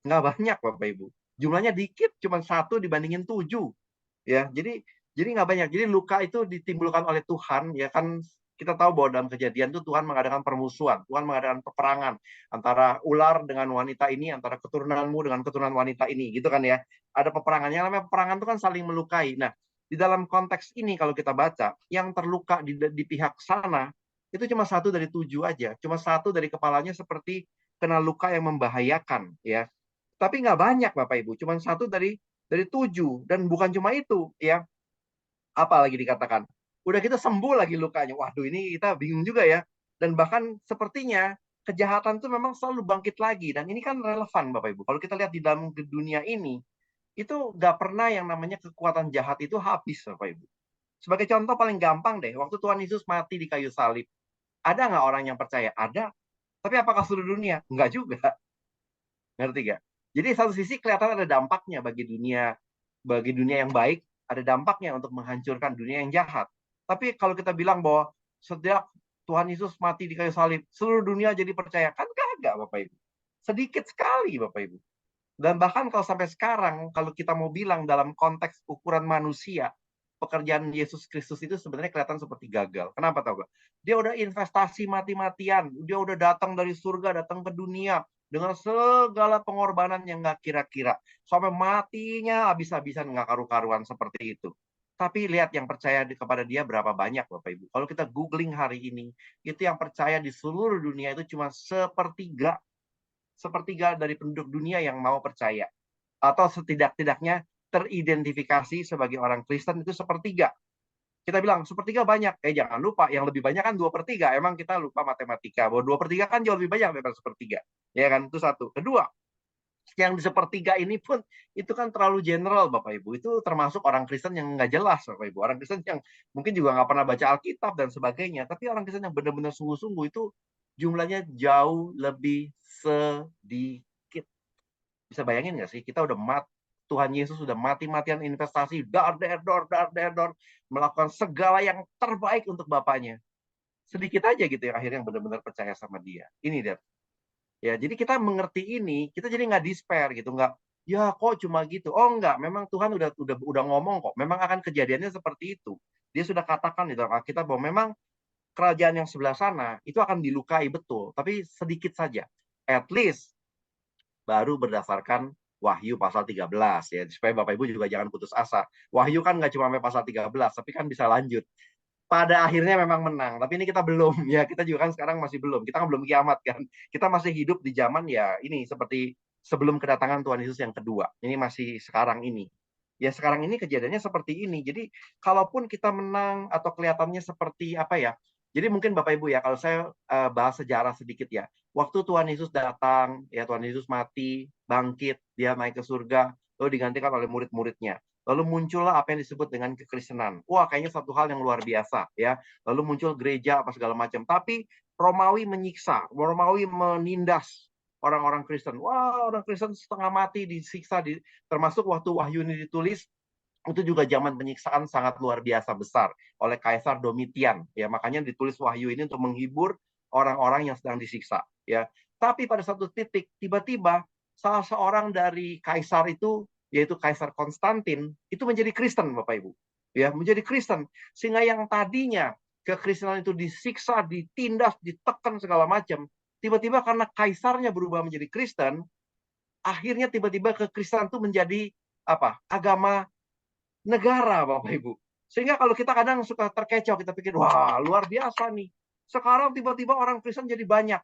Nggak banyak, Bapak Ibu. Jumlahnya dikit, cuma 1 dibandingin 7. Ya, jadi nggak banyak. Jadi luka itu ditimbulkan oleh Tuhan, ya kan kita tahu bahwa dalam kejadian itu Tuhan mengadakan permusuhan, Tuhan mengadakan peperangan antara ular dengan wanita ini, antara keturunanmu dengan keturunan wanita ini, gitu kan ya. Ada peperangan. Yang namanya peperangan itu kan saling melukai. Nah, di dalam konteks ini kalau kita baca, yang terluka di pihak sana itu cuma 1 dari 7 aja, cuma 1 dari kepalanya seperti kena luka yang membahayakan, ya. Tapi nggak banyak Bapak Ibu, cuma 1 dari 7 dan bukan cuma itu, ya. Apa lagi dikatakan? Udah kita sembuh lagi lukanya. Waduh, ini kita bingung juga ya. Dan bahkan sepertinya kejahatan itu memang selalu bangkit lagi. Dan ini kan relevan Bapak Ibu. Kalau kita lihat di dalam dunia ini, itu nggak pernah yang namanya kekuatan jahat itu habis Bapak Ibu. Sebagai contoh paling gampang deh, waktu Tuhan Yesus mati di kayu salib, ada nggak orang yang percaya? Ada. Tapi apakah seluruh dunia? Enggak juga. Ngerti nggak? Jadi satu sisi kelihatan ada dampaknya bagi dunia yang baik, ada dampaknya untuk menghancurkan dunia yang jahat. Tapi kalau kita bilang bahwa sejak Tuhan Yesus mati di kayu salib, seluruh dunia jadi percaya, kan kagak Bapak Ibu. Sedikit sekali Bapak Ibu. Dan bahkan kalau sampai sekarang, kalau kita mau bilang dalam konteks ukuran manusia, pekerjaan Yesus Kristus itu sebenarnya kelihatan seperti gagal. Kenapa tahu gak? Dia udah investasi mati-matian, dia udah datang dari surga, datang ke dunia dengan segala pengorbanan yang nggak kira-kira. Sampai matinya habis-habisan nggak karu-karuan seperti itu. Tapi lihat yang percaya kepada dia berapa banyak Bapak Ibu. Kalau kita googling hari ini, itu yang percaya di seluruh dunia itu cuma sepertiga dari penduduk dunia yang mau percaya. Atau setidak-tidaknya teridentifikasi sebagai orang Kristen itu sepertiga. Kita bilang sepertiga banyak. Jangan lupa yang lebih banyak kan 2/3. Emang kita lupa matematika. Bahwa 2/3 kan jauh lebih banyak daripada sepertiga. Ya kan? Itu satu. Kedua, yang di sepertiga ini pun itu kan terlalu general Bapak Ibu. Itu termasuk orang Kristen yang nggak jelas Bapak Ibu. Orang Kristen yang mungkin juga nggak pernah baca Alkitab dan sebagainya. Tapi orang Kristen yang benar-benar sungguh-sungguh itu jumlahnya jauh lebih sedikit. Bisa bayangin nggak sih, kita udah Tuhan Yesus sudah mati-matian investasi, melakukan segala yang terbaik untuk Bapaknya. Sedikit aja gitu yang akhirnya benar-benar percaya sama dia. Ini dia. Ya, jadi kita mengerti ini, kita jadi nggak despair gitu, nggak, ya kok cuma gitu. Oh enggak, memang Tuhan udah ngomong kok. Memang akan kejadiannya seperti itu. Dia sudah katakan di dalam Alkitab bahwa memang kerajaan yang sebelah sana itu akan dilukai betul, tapi sedikit saja. At least baru berdasarkan Wahyu pasal 13 ya, supaya Bapak Ibu juga jangan putus asa. Wahyu kan nggak cuma sampai pasal 13, tapi kan bisa lanjut. Pada akhirnya memang menang, tapi ini kita belum ya, kita juga kan sekarang masih belum. Kita kan belum kiamat kan. Kita masih hidup di zaman ya ini seperti sebelum kedatangan Tuhan Yesus yang kedua. Ini masih sekarang ini. Ya sekarang ini kejadiannya seperti ini. Jadi kalaupun kita menang atau kelihatannya seperti apa ya. Jadi mungkin Bapak Ibu ya, kalau saya bahas sejarah sedikit ya. Waktu Tuhan Yesus datang, ya Tuhan Yesus mati, bangkit, dia naik ke surga, lalu digantikan oleh murid-muridnya. Lalu muncullah apa yang disebut dengan kekristenan. Wah, kayaknya satu hal yang luar biasa ya. Lalu muncul gereja apa segala macam. Tapi Romawi menyiksa, Romawi menindas orang-orang Kristen. Wah, orang Kristen setengah mati disiksa, termasuk waktu Wahyu ini ditulis, itu juga zaman penyiksaan sangat luar biasa besar oleh Kaisar Domitian. Ya, makanya ditulis Wahyu ini untuk menghibur orang-orang yang sedang disiksa. Ya, tapi pada satu titik tiba-tiba salah seorang dari kaisar itu, yaitu Kaisar Konstantin, itu menjadi Kristen, Bapak Ibu. Ya, menjadi Kristen. Sehingga yang tadinya kekristenan itu disiksa, ditindas, ditekan segala macam, tiba-tiba karena kaisarnya berubah menjadi Kristen, akhirnya tiba-tiba kekristenan itu menjadi apa? Agama negara, Bapak Ibu. Sehingga kalau kita kadang suka terkecoh, kita pikir, wah luar biasa nih. Sekarang tiba-tiba orang Kristen jadi banyak.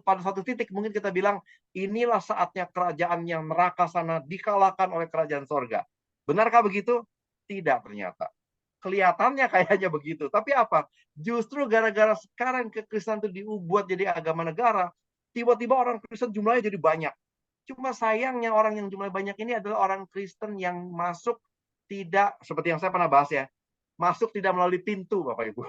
Pada satu titik mungkin kita bilang, inilah saatnya kerajaan yang neraka sana dikalahkan oleh kerajaan sorga. Benarkah begitu? Tidak ternyata. Kelihatannya kayaknya begitu. Tapi apa? Justru gara-gara sekarang kekristenan itu dibuat jadi agama negara, tiba-tiba orang Kristen jumlahnya jadi banyak. Cuma sayangnya orang yang jumlah banyak ini adalah orang Kristen yang masuk tidak, seperti yang saya pernah bahas ya, masuk tidak melalui pintu, Bapak Ibu.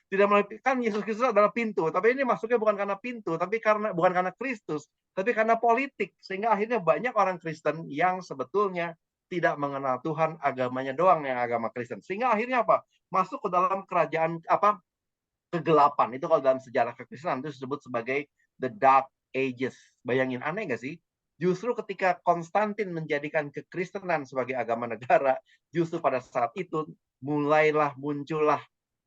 Tidak melalui, kan Yesus Kristus adalah pintu, tapi ini masuknya bukan karena pintu, tapi bukan karena Kristus, tapi karena politik. Sehingga akhirnya banyak orang Kristen yang sebetulnya tidak mengenal Tuhan, agamanya doang yang agama Kristen. Sehingga akhirnya apa? Masuk ke dalam kerajaan apa? Kegelapan. Itu kalau dalam sejarah kekristenan itu disebut sebagai the dark ages. Bayangin, aneh nggak sih? Justru ketika Konstantin menjadikan kekristenan sebagai agama negara, justru pada saat itu muncullah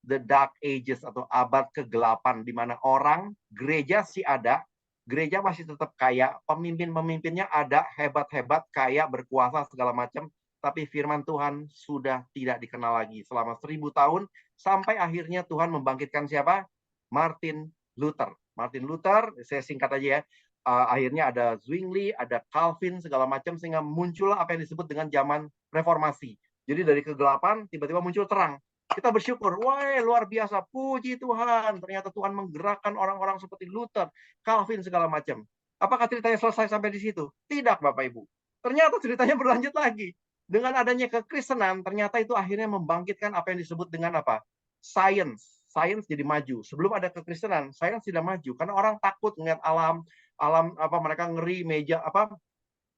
the dark ages atau abad kegelapan, di mana orang, gereja sih ada, gereja masih tetap kaya, pemimpin-pemimpinnya ada, hebat-hebat, kaya, berkuasa, segala macam, tapi firman Tuhan sudah tidak dikenal lagi selama 1000 tahun, sampai akhirnya Tuhan membangkitkan siapa? Martin Luther. Martin Luther, saya singkat aja ya, akhirnya ada Zwingli, ada Calvin, segala macam, sehingga muncullah apa yang disebut dengan zaman reformasi. Jadi dari kegelapan, tiba-tiba muncul terang. Kita bersyukur, wah luar biasa, puji Tuhan. Ternyata Tuhan menggerakkan orang-orang seperti Luther, Calvin, segala macam. Apakah ceritanya selesai sampai di situ? Tidak, Bapak Ibu. Ternyata ceritanya berlanjut lagi. Dengan adanya kekristenan, ternyata itu akhirnya membangkitkan apa yang disebut dengan apa? Science. Science jadi maju. Sebelum ada kekristenan, science tidak maju. Karena orang takut melihat alam apa mereka ngeri meja apa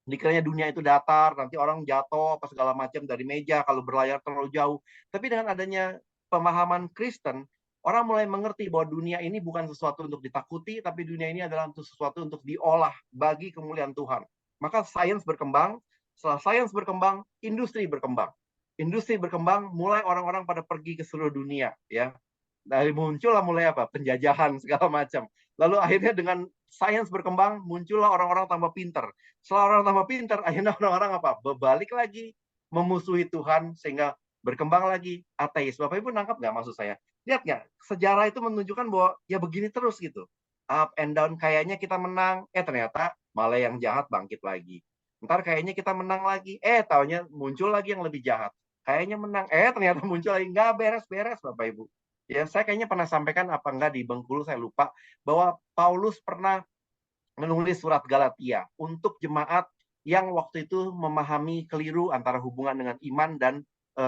dikiranya dunia itu datar, nanti orang jatuh apa segala macam dari meja kalau berlayar terlalu jauh. Tapi dengan adanya pemahaman Kristen, orang mulai mengerti bahwa dunia ini bukan sesuatu untuk ditakuti, tapi dunia ini adalah sesuatu untuk diolah bagi kemuliaan Tuhan. Maka sains berkembang, setelah sains berkembang, industri berkembang. Industri berkembang, mulai orang-orang pada pergi ke seluruh dunia, ya. Dari muncullah mulai apa? Penjajahan segala macam. Lalu akhirnya dengan sains berkembang, muncullah orang-orang tambah pinter. Setelah orang tambah pinter, akhirnya orang-orang apa? Berbalik lagi, memusuhi Tuhan, sehingga berkembang lagi ateis. Bapak Ibu nangkap nggak maksud saya? Lihat nggak? Sejarah itu menunjukkan bahwa ya begini terus gitu. Up and down, kayaknya kita menang, ternyata malah yang jahat bangkit lagi. Ntar kayaknya kita menang lagi, taunya muncul lagi yang lebih jahat. Kayaknya menang, ternyata muncul lagi. Nggak beres-beres, Bapak Ibu. Ya, saya kayaknya pernah sampaikan apa enggak di Bengkulu, saya lupa, bahwa Paulus pernah menulis surat Galatia untuk jemaat yang waktu itu memahami keliru antara hubungan dengan iman dan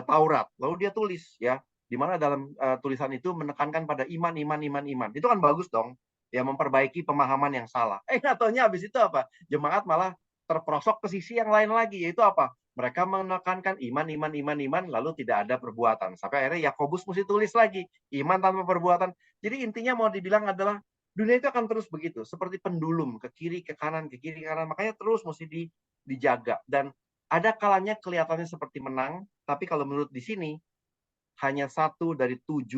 Taurat. Lalu dia tulis ya, di mana dalam tulisan itu menekankan pada iman, iman, iman, iman. Itu kan bagus dong, ya memperbaiki pemahaman yang salah. Nggak taunya habis itu apa? Jemaat malah terperosok ke sisi yang lain lagi, yaitu apa? Mereka menekankan iman, iman, iman, iman, lalu tidak ada perbuatan. Sampai akhirnya Yakobus mesti tulis lagi, iman tanpa perbuatan. Jadi intinya mau dibilang adalah dunia itu akan terus begitu, seperti pendulum, ke kiri, ke kanan, ke kiri, ke kanan. Makanya terus mesti dijaga. Dan ada kalanya kelihatannya seperti menang, tapi kalau menurut di sini, hanya 1 dari 7,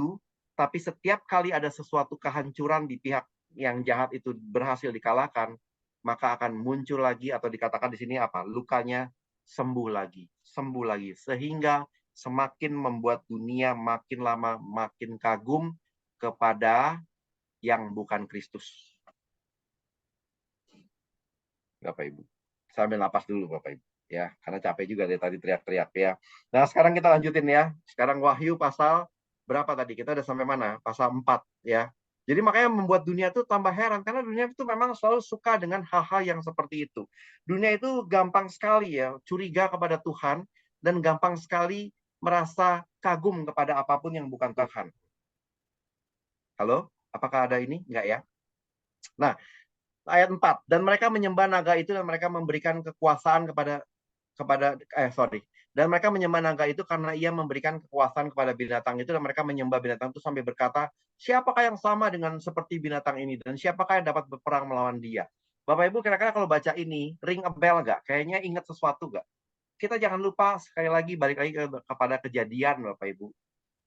tapi setiap kali ada sesuatu kehancuran di pihak yang jahat itu berhasil dikalahkan, maka akan muncul lagi, atau dikatakan di sini apa? Lukanya sembuh lagi, sehingga semakin membuat dunia makin lama makin kagum kepada yang bukan Kristus. Bapak Ibu, sambil napas dulu Bapak Ibu, ya, karena capek juga dari tadi teriak-teriak ya. Nah sekarang kita lanjutin ya. Sekarang Wahyu pasal berapa tadi? Kita udah sampai mana? Pasal 4 ya. Jadi makanya membuat dunia itu tambah heran, karena dunia itu memang selalu suka dengan hal-hal yang seperti itu. Dunia itu gampang sekali ya curiga kepada Tuhan, dan gampang sekali merasa kagum kepada apapun yang bukan Tuhan. Halo? Apakah ada ini? Enggak ya? Nah, ayat 4. Dan mereka menyembah naga itu, dan mereka memberikan kekuasaan dan mereka menyembah naga itu karena ia memberikan kekuasaan kepada binatang itu, dan mereka menyembah binatang itu sambil berkata, siapakah yang sama dengan seperti binatang ini, dan siapakah yang dapat berperang melawan dia? Bapak Ibu kira-kira kalau baca ini ring a bell nggak? Kayaknya ingat sesuatu nggak? Kita jangan lupa sekali lagi balik lagi kepada Kejadian, Bapak Ibu.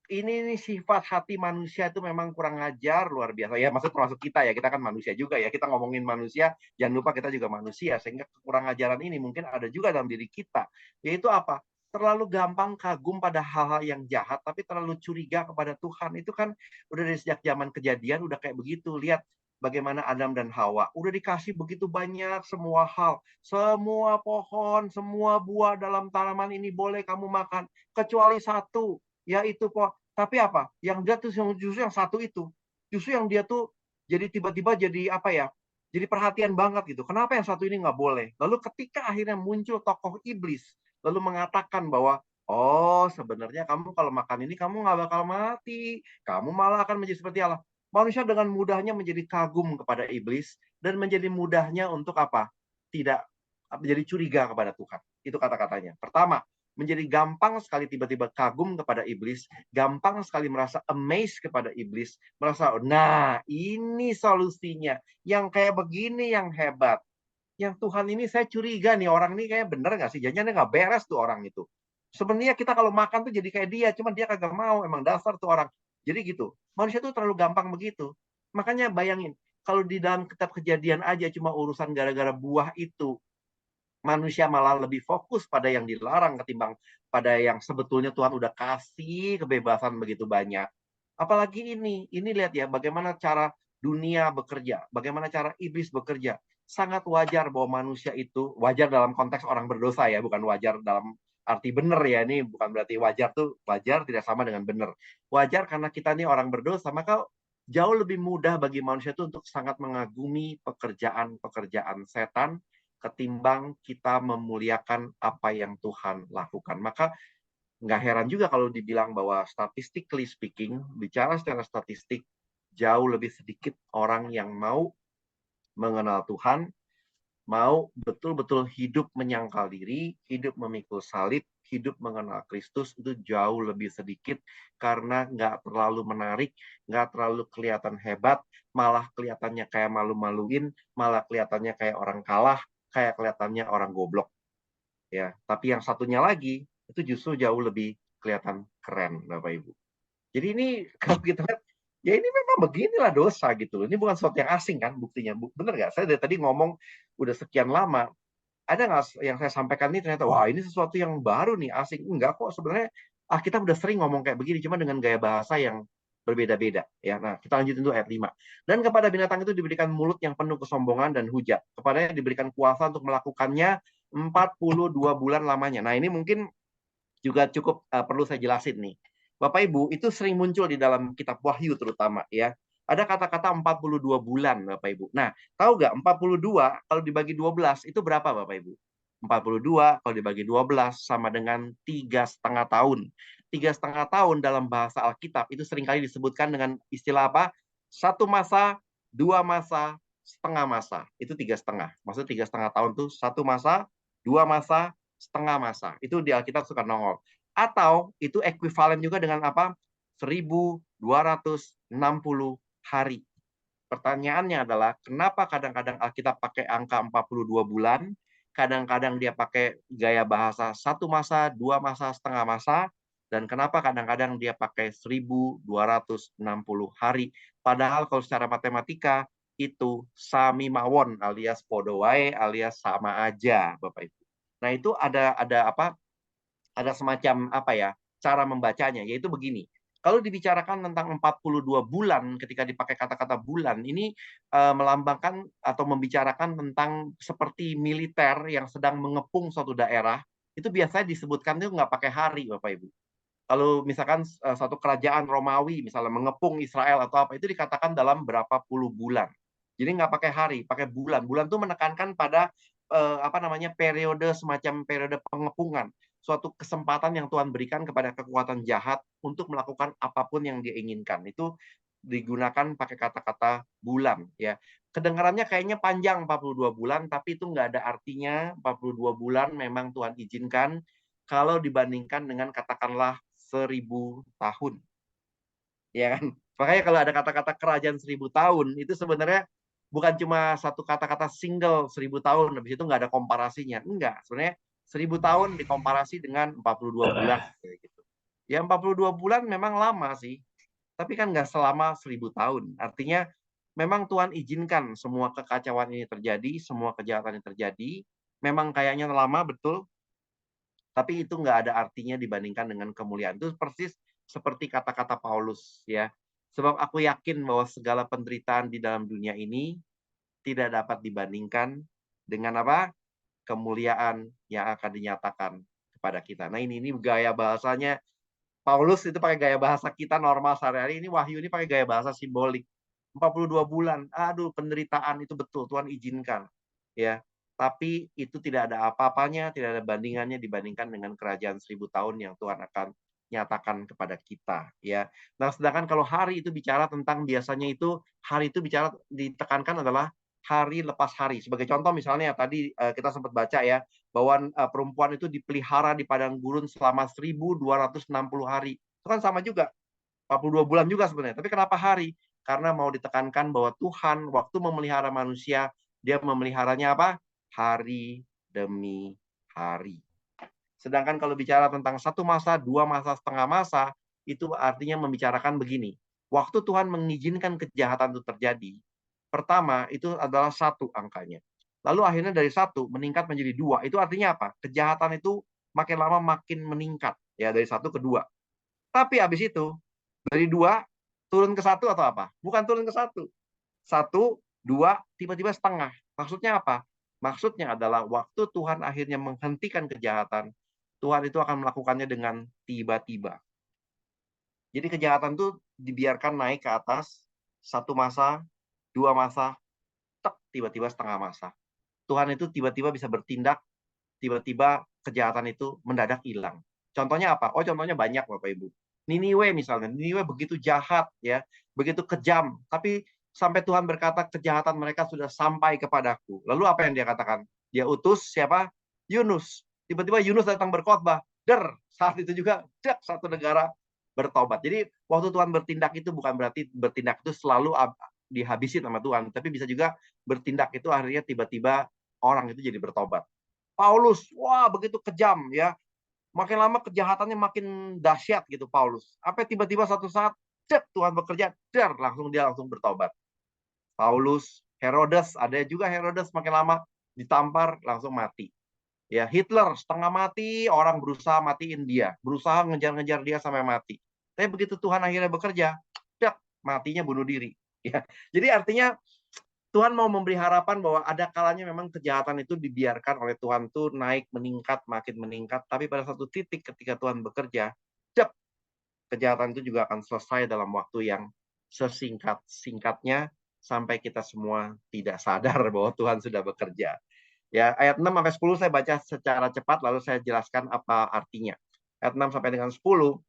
ini sifat hati manusia itu memang kurang ajar luar biasa ya, maksud termasuk kita ya, kita kan manusia juga ya, kita ngomongin manusia, jangan lupa kita juga manusia, sehingga kurang ajaran ini mungkin ada juga dalam diri kita, yaitu apa, terlalu gampang kagum pada hal-hal yang jahat tapi terlalu curiga kepada Tuhan. Itu kan udah dari sejak zaman Kejadian udah kayak begitu. Lihat bagaimana Adam dan Hawa udah dikasih begitu banyak semua hal, semua pohon, semua buah dalam tanaman ini boleh kamu makan kecuali satu, yaitu tapi apa? Yang dia tuh justru yang satu itu. Justru yang dia tuh jadi tiba-tiba jadi apa ya? Jadi perhatian banget gitu. Kenapa yang satu ini nggak boleh? Lalu ketika akhirnya muncul tokoh iblis, lalu mengatakan bahwa, oh sebenarnya kamu kalau makan ini kamu nggak bakal mati. Kamu malah akan menjadi seperti Allah. Manusia dengan mudahnya menjadi kagum kepada iblis dan menjadi mudahnya untuk apa? Tidak menjadi curiga kepada Tuhan. Itu kata-katanya. Pertama, menjadi gampang sekali tiba-tiba kagum kepada iblis, gampang sekali merasa amazed kepada iblis, merasa, nah ini solusinya, yang kayak begini yang hebat. Yang Tuhan ini saya curiga nih, orang ini kayak bener nggak sih? Jangan nggak beres tuh orang itu. Sebenarnya kita kalau makan tuh jadi kayak dia, cuma dia kagak mau, emang dasar tuh orang. Jadi gitu, manusia tuh terlalu gampang begitu. Makanya bayangin, kalau di dalam kitab Kejadian aja cuma urusan gara-gara buah itu, manusia malah lebih fokus pada yang dilarang ketimbang pada yang sebetulnya Tuhan udah kasih kebebasan begitu banyak. Apalagi ini lihat ya bagaimana cara dunia bekerja, bagaimana cara iblis bekerja. Sangat wajar bahwa manusia itu, wajar dalam konteks orang berdosa ya, bukan wajar dalam arti benar ya, ini bukan berarti wajar tuh, wajar tidak sama dengan benar. Wajar karena kita ini orang berdosa, maka jauh lebih mudah bagi manusia itu untuk sangat mengagumi pekerjaan-pekerjaan setan, ketimbang kita memuliakan apa yang Tuhan lakukan. Maka nggak heran juga kalau dibilang bahwa statistically speaking, bicara secara statistik, jauh lebih sedikit orang yang mau mengenal Tuhan, mau betul-betul hidup menyangkal diri, hidup memikul salib, hidup mengenal Kristus, itu jauh lebih sedikit karena nggak terlalu menarik, nggak terlalu kelihatan hebat, malah kelihatannya kayak malu-maluin, malah kelihatannya kayak orang kalah, kayak kelihatannya orang goblok. Ya, tapi yang satunya lagi itu justru jauh lebih kelihatan keren, Bapak Ibu. Jadi ini kalau kita lihat, ya ini memang beginilah dosa gitu. Ini bukan sesuatu yang asing kan buktinya. Bener nggak? Saya dari tadi ngomong udah sekian lama, ada nggak yang saya sampaikan ini ternyata, wah ini sesuatu yang baru nih, asing. Enggak kok, sebenarnya kita udah sering ngomong kayak begini, cuma dengan gaya bahasa yang berbeda-beda. Ya, nah kita lanjutin dulu ayat 5. Dan kepada binatang itu diberikan mulut yang penuh kesombongan dan hujat. Kepadanya diberikan kuasa untuk melakukannya 42 bulan lamanya. Nah ini mungkin juga cukup perlu saya jelasin nih. Bapak Ibu, itu sering muncul di dalam kitab Wahyu terutama ya. Ada kata-kata 42 bulan Bapak Ibu. Nah, tahu nggak 42 kalau dibagi 12 itu berapa Bapak Ibu? 42 kalau dibagi 12 sama dengan 3,5 tahun. 3,5 tahun dalam bahasa Alkitab itu seringkali disebutkan dengan istilah apa? Satu masa, dua masa, setengah masa. Itu 3,5. Maksudnya 3,5 tahun tuh satu masa, dua masa, setengah masa. Itu di Alkitab suka nongol. Atau itu ekuivalen juga dengan apa? 1.260 hari. Pertanyaannya adalah, kenapa kadang-kadang Alkitab pakai angka 42 bulan, kadang-kadang dia pakai gaya bahasa satu masa, dua masa, setengah masa, dan kenapa kadang-kadang dia pakai 1.260 hari. Padahal kalau secara matematika, itu sami mawon alias podo wae alias sama aja, Bapak Ibu. Nah, itu ada apa? Ada semacam apa ya? Cara membacanya yaitu begini. Kalau dibicarakan tentang 42 bulan ketika dipakai kata-kata bulan ini melambangkan atau membicarakan tentang seperti militer yang sedang mengepung suatu daerah, itu biasanya disebutkan itu nggak pakai hari Bapak Ibu. Kalau misalkan satu kerajaan Romawi misalnya mengepung Israel atau apa itu dikatakan dalam berapa puluh bulan. Jadi nggak pakai hari, pakai bulan. Bulan itu menekankan pada apa namanya periode semacam periode pengepungan, suatu kesempatan yang Tuhan berikan kepada kekuatan jahat untuk melakukan apapun yang dia inginkan. Itu digunakan pakai kata-kata bulan ya. Kedengarannya kayaknya panjang 42 bulan, tapi itu nggak ada artinya. 42 bulan memang Tuhan izinkan kalau dibandingkan dengan katakanlah 1.000 tahun. Ya kan? Makanya kalau ada kata-kata kerajaan 1.000 tahun, itu sebenarnya bukan cuma satu kata-kata single 1.000 tahun, habis itu nggak ada komparasinya. Enggak, sebenarnya 1.000 tahun dikomparasi dengan 42 bulan. Kayak gitu. Ya 42 bulan memang lama sih, tapi kan nggak selama 1000 tahun. Artinya memang Tuhan izinkan semua kekacauan ini terjadi, semua kejahatan ini terjadi. Memang kayaknya lama betul, tapi itu nggak ada artinya dibandingkan dengan kemuliaan. Itu persis seperti kata-kata Paulus ya. Sebab aku yakin bahwa segala penderitaan di dalam dunia ini tidak dapat dibandingkan dengan apa? Kemuliaan yang akan dinyatakan kepada kita. Nah, ini gaya bahasanya Paulus itu pakai gaya bahasa kita normal sehari-hari, ini Wahyu ini pakai gaya bahasa simbolik. 42 bulan, aduh penderitaan itu betul Tuhan izinkan. Ya, tapi itu tidak ada apa-apanya, tidak ada bandingannya dibandingkan dengan kerajaan 1000 tahun yang Tuhan akan nyatakan kepada kita, ya. Nah, sedangkan kalau hari itu bicara tentang biasanya itu hari itu bicara ditekankan adalah hari lepas hari. Sebagai contoh misalnya tadi kita sempat baca ya, bahwa perempuan itu dipelihara di padang gurun selama 1260 hari. Itu kan sama juga, 42 bulan juga sebenarnya. Tapi kenapa hari? Karena mau ditekankan bahwa Tuhan waktu memelihara manusia, dia memeliharanya apa? Hari demi hari. Sedangkan kalau bicara tentang 1 masa, 2 masa, setengah masa, itu artinya membicarakan begini. Waktu Tuhan mengizinkan kejahatan itu terjadi, pertama itu adalah 1 angkanya. Lalu akhirnya dari 1 meningkat menjadi 2. Itu artinya apa? Kejahatan itu makin lama makin meningkat. Ya, dari 1 ke 2. Tapi habis itu, dari 2 turun ke 1 atau apa? Bukan turun ke 1. 1, 2, tiba-tiba setengah. Maksudnya apa? Maksudnya adalah waktu Tuhan akhirnya menghentikan kejahatan, Tuhan itu akan melakukannya dengan tiba-tiba. Jadi kejahatan itu dibiarkan naik ke atas 1 masa, 2 masa, tiba-tiba setengah masa. Tuhan itu tiba-tiba bisa bertindak, tiba-tiba kejahatan itu mendadak hilang. Contohnya apa? Oh, contohnya banyak Bapak Ibu. Niniwe misalnya, Niniwe begitu jahat ya, begitu kejam, tapi sampai Tuhan berkata kejahatan mereka sudah sampai kepadaku. Lalu apa yang dia katakan? Dia utus siapa? Yunus. Tiba-tiba Yunus datang berkhotbah. Saat itu juga satu negara bertobat. Jadi waktu Tuhan bertindak itu bukan berarti bertindak itu selalu dihabisin sama Tuhan, tapi bisa juga bertindak itu akhirnya tiba-tiba orang itu jadi bertobat. Paulus, wah begitu kejam ya. Makin lama kejahatannya makin dahsyat gitu Paulus. Apa tiba-tiba satu saat, Tuhan bekerja, dia langsung bertobat. Paulus, Herodes, ada juga Herodes makin lama ditampar langsung mati. Ya, Hitler setengah mati, orang berusaha matiin dia, berusaha ngejar-ngejar dia sampai mati. Tapi begitu Tuhan akhirnya bekerja, matinya bunuh diri. Ya. Jadi artinya Tuhan mau memberi harapan bahwa ada kalanya memang kejahatan itu dibiarkan oleh Tuhan tuh naik, meningkat, makin meningkat. Tapi pada satu titik ketika Tuhan bekerja, cep, kejahatan itu juga akan selesai dalam waktu yang sesingkat-singkatnya sampai kita semua tidak sadar bahwa Tuhan sudah bekerja. Ya, ayat 6 sampai 10 saya baca secara cepat lalu saya jelaskan apa artinya. Ayat 6 sampai dengan 10.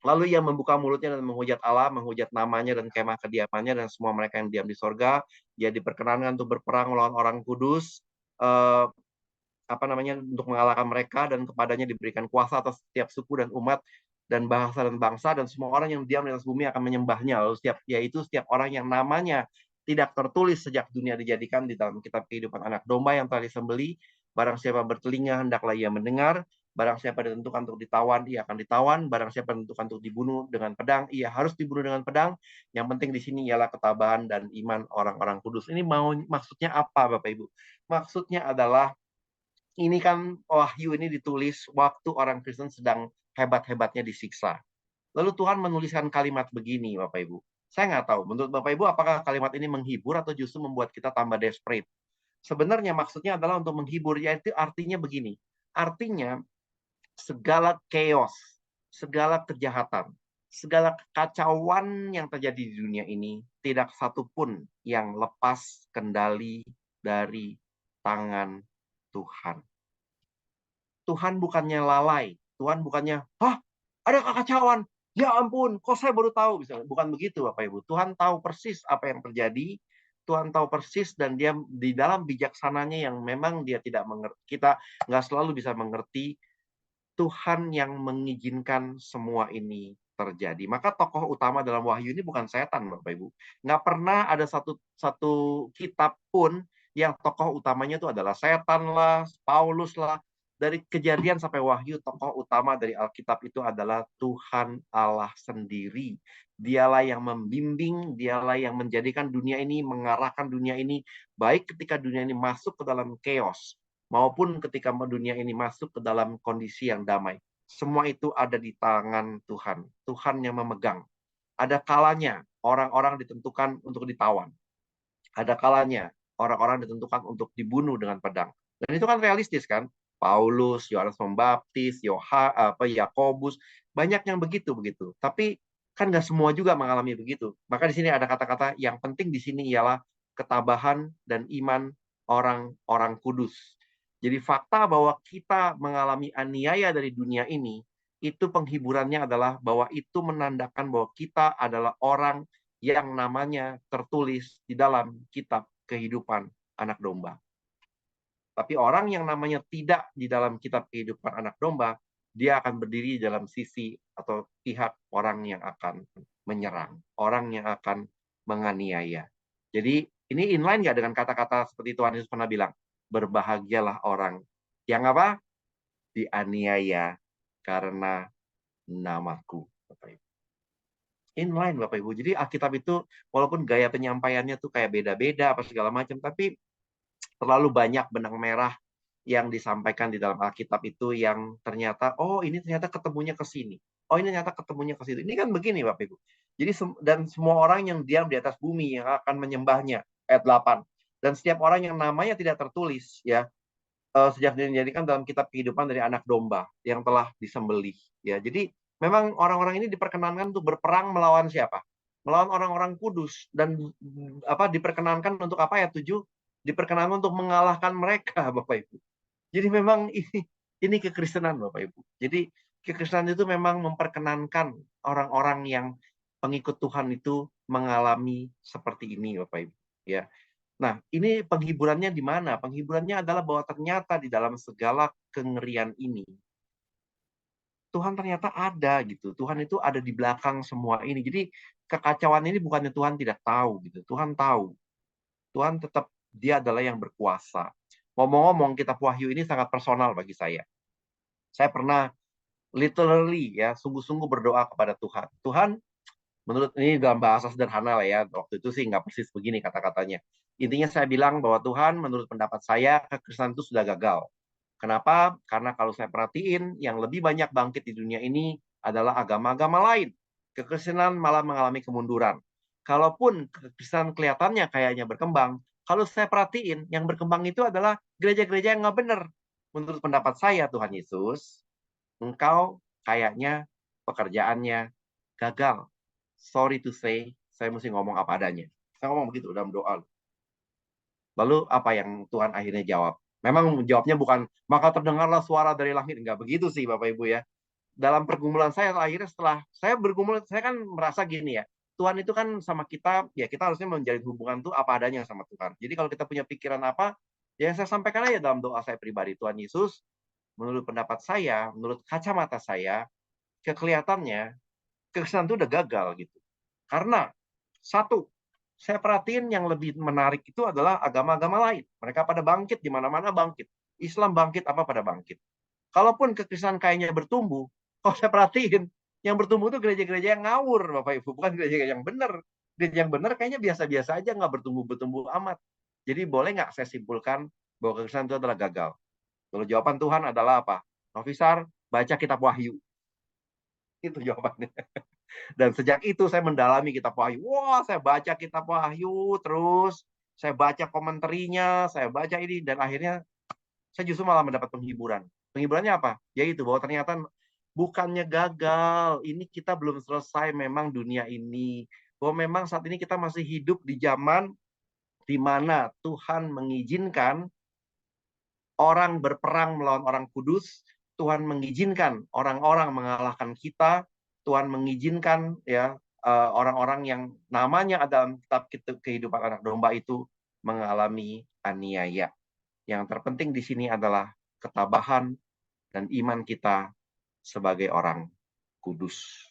Lalu ia membuka mulutnya dan menghujat Allah, menghujat namanya dan kemah kediamannya dan semua mereka yang diam di sorga. Ia diperkenankan untuk berperang melawan orang kudus, untuk mengalahkan mereka, dan kepadanya diberikan kuasa atas setiap suku dan umat dan bahasa dan bangsa, dan semua orang yang diam di atas bumi akan menyembahnya. Lalu setiap orang yang namanya tidak tertulis sejak dunia dijadikan di dalam kitab kehidupan anak domba yang telah disembeli. Barang siapa bertelinga hendaklah ia mendengar. Barang siapa ditentukan untuk ditawan, ia akan ditawan. Barang siapa ditentukan untuk dibunuh dengan pedang, ia harus dibunuh dengan pedang. Yang penting di sini ialah ketabahan dan iman orang-orang kudus. Ini maksudnya apa, Bapak Ibu? Maksudnya adalah ini kan Wahyu ini ditulis waktu orang Kristen sedang hebat-hebatnya disiksa. Lalu Tuhan menuliskan kalimat begini, Bapak Ibu. Saya nggak tahu, menurut Bapak Ibu apakah kalimat ini menghibur atau justru membuat kita tambah desperate? Sebenarnya maksudnya adalah untuk menghibur, yaitu artinya begini. Artinya segala chaos, segala kejahatan, segala kekacauan yang terjadi di dunia ini, tidak satupun yang lepas kendali dari tangan Tuhan. Tuhan bukannya lalai, Tuhan bukannya, ada kekacauan, ya ampun, kok saya baru tahu, misalnya. Bukan begitu Bapak Ibu. Tuhan tahu persis apa yang terjadi, Tuhan tahu persis, dan dia di dalam bijaksananya yang memang dia tidak mengerti, kita nggak selalu bisa mengerti, Tuhan yang mengizinkan semua ini terjadi. Maka tokoh utama dalam Wahyu ini bukan setan, Bapak Ibu. Nggak pernah ada satu kitab pun yang tokoh utamanya itu adalah setan lah, Paulus lah. Dari Kejadian sampai Wahyu, tokoh utama dari Alkitab itu adalah Tuhan Allah sendiri. Dialah yang membimbing, dialah yang menjadikan dunia ini, mengarahkan dunia ini, baik ketika dunia ini masuk ke dalam chaos, maupun ketika dunia ini masuk ke dalam kondisi yang damai. Semua itu ada di tangan Tuhan. Tuhan yang memegang. Ada kalanya orang-orang ditentukan untuk ditawan. Ada kalanya orang-orang ditentukan untuk dibunuh dengan pedang. Dan itu kan realistis kan? Paulus, Yohanes Pembaptis, Yakobus, banyak yang begitu. Tapi kan nggak semua juga mengalami begitu. Maka di sini ada kata-kata yang penting di sini ialah ketabahan dan iman orang-orang kudus. Jadi fakta bahwa kita mengalami aniaya dari dunia ini, itu penghiburannya adalah bahwa itu menandakan bahwa kita adalah orang yang namanya tertulis di dalam kitab kehidupan anak domba. Tapi orang yang namanya tidak di dalam kitab kehidupan anak domba, dia akan berdiri dalam sisi atau pihak orang yang akan menyerang, orang yang akan menganiaya. Jadi ini inline nggak dengan kata-kata seperti Tuhan Yesus pernah bilang, berbahagialah orang yang apa? Dianiaya karena namaku. Inline Bapak Ibu. Jadi Alkitab itu walaupun gaya penyampaiannya tuh kayak beda-beda apa segala macam, tapi terlalu banyak benang merah yang disampaikan di dalam Alkitab itu yang ternyata, oh ini ternyata ketemunya ke sini. Oh ini ternyata ketemunya ke situ. Ini kan begini Bapak Ibu. Jadi dan semua orang yang diam di atas bumi yang akan menyembahnya. Ayat 8. Dan setiap orang yang namanya tidak tertulis ya sejak dijadikan dalam kitab kehidupan dari anak domba yang telah disembelih ya. Jadi memang orang-orang ini diperkenankan untuk berperang melawan siapa? Melawan orang-orang kudus dan diperkenankan untuk apa ya? 7 diperkenankan untuk mengalahkan mereka Bapak Ibu. Jadi memang ini kekristenan Bapak Ibu. Jadi kekristenan itu memang memperkenankan orang-orang yang pengikut Tuhan itu mengalami seperti ini Bapak Ibu ya. Nah, ini penghiburannya di mana? Penghiburannya adalah bahwa ternyata di dalam segala kengerian ini, Tuhan ternyata ada gitu. Tuhan itu ada di belakang semua ini. Jadi kekacauan ini bukannya Tuhan tidak tahu gitu. Tuhan tahu. Tuhan tetap dia adalah yang berkuasa. Ngomong-ngomong, kitab Wahyu ini sangat personal bagi saya. Saya pernah literally ya, sungguh-sungguh berdoa kepada Tuhan. Tuhan, menurut ini dalam bahasa sederhana lah ya, waktu itu sih nggak persis begini kata-katanya. Intinya saya bilang bahwa Tuhan, menurut pendapat saya, kekristenan itu sudah gagal. Kenapa? Karena kalau saya perhatiin, yang lebih banyak bangkit di dunia ini adalah agama-agama lain. Kekristenan malah mengalami kemunduran. Kalaupun kekristenan kelihatannya kayaknya berkembang, kalau saya perhatiin, yang berkembang itu adalah gereja-gereja yang nggak benar. Menurut pendapat saya, Tuhan Yesus, engkau kayaknya pekerjaannya gagal. Sorry to say, saya mesti ngomong apa adanya. Saya ngomong begitu dalam doa. Lalu apa yang Tuhan akhirnya jawab? Memang jawabnya bukan, maka terdengarlah suara dari langit. Enggak begitu sih Bapak Ibu ya. Dalam pergumulan saya akhirnya setelah saya bergumul, saya kan merasa gini ya. Tuhan itu kan sama kita, ya kita harusnya menjalin hubungan tuh apa adanya sama Tuhan. Jadi kalau kita punya pikiran apa, ya saya sampaikan aja dalam doa saya pribadi. Tuhan Yesus, menurut pendapat saya, menurut kacamata saya, kekelihatannya kekristenan itu udah gagal gitu. Karena satu, saya perhatiin yang lebih menarik itu adalah agama-agama lain. Mereka pada bangkit, di mana-mana bangkit. Islam bangkit, apa pada bangkit. Kalaupun kekristenan kayaknya bertumbuh, kalau saya perhatiin, yang bertumbuh itu gereja-gereja yang ngawur, Bapak Ibu. Bukan gereja yang benar. Gereja yang benar kayaknya biasa-biasa aja, nggak bertumbuh-bertumbuh amat. Jadi boleh nggak saya simpulkan bahwa kekristenan itu adalah gagal? Kalau jawaban Tuhan adalah apa? Nofisar, baca kitab Wahyu. Itu jawabannya. Dan sejak itu saya mendalami kitab Wahyu. Wah, saya baca kitab Wahyu terus, saya baca komentarnya, saya baca ini, dan akhirnya saya justru malah mendapat penghiburan. Penghiburannya apa? Yaitu bahwa ternyata bukannya gagal, ini kita belum selesai memang dunia ini. Bahwa memang saat ini kita masih hidup di zaman di mana Tuhan mengizinkan orang berperang melawan orang kudus, Tuhan mengizinkan orang-orang mengalahkan kita, Tuhan mengizinkan ya orang-orang yang namanya dalam kitab kehidupan anak domba itu mengalami aniaya. Yang terpenting di sini adalah ketabahan dan iman kita sebagai orang kudus.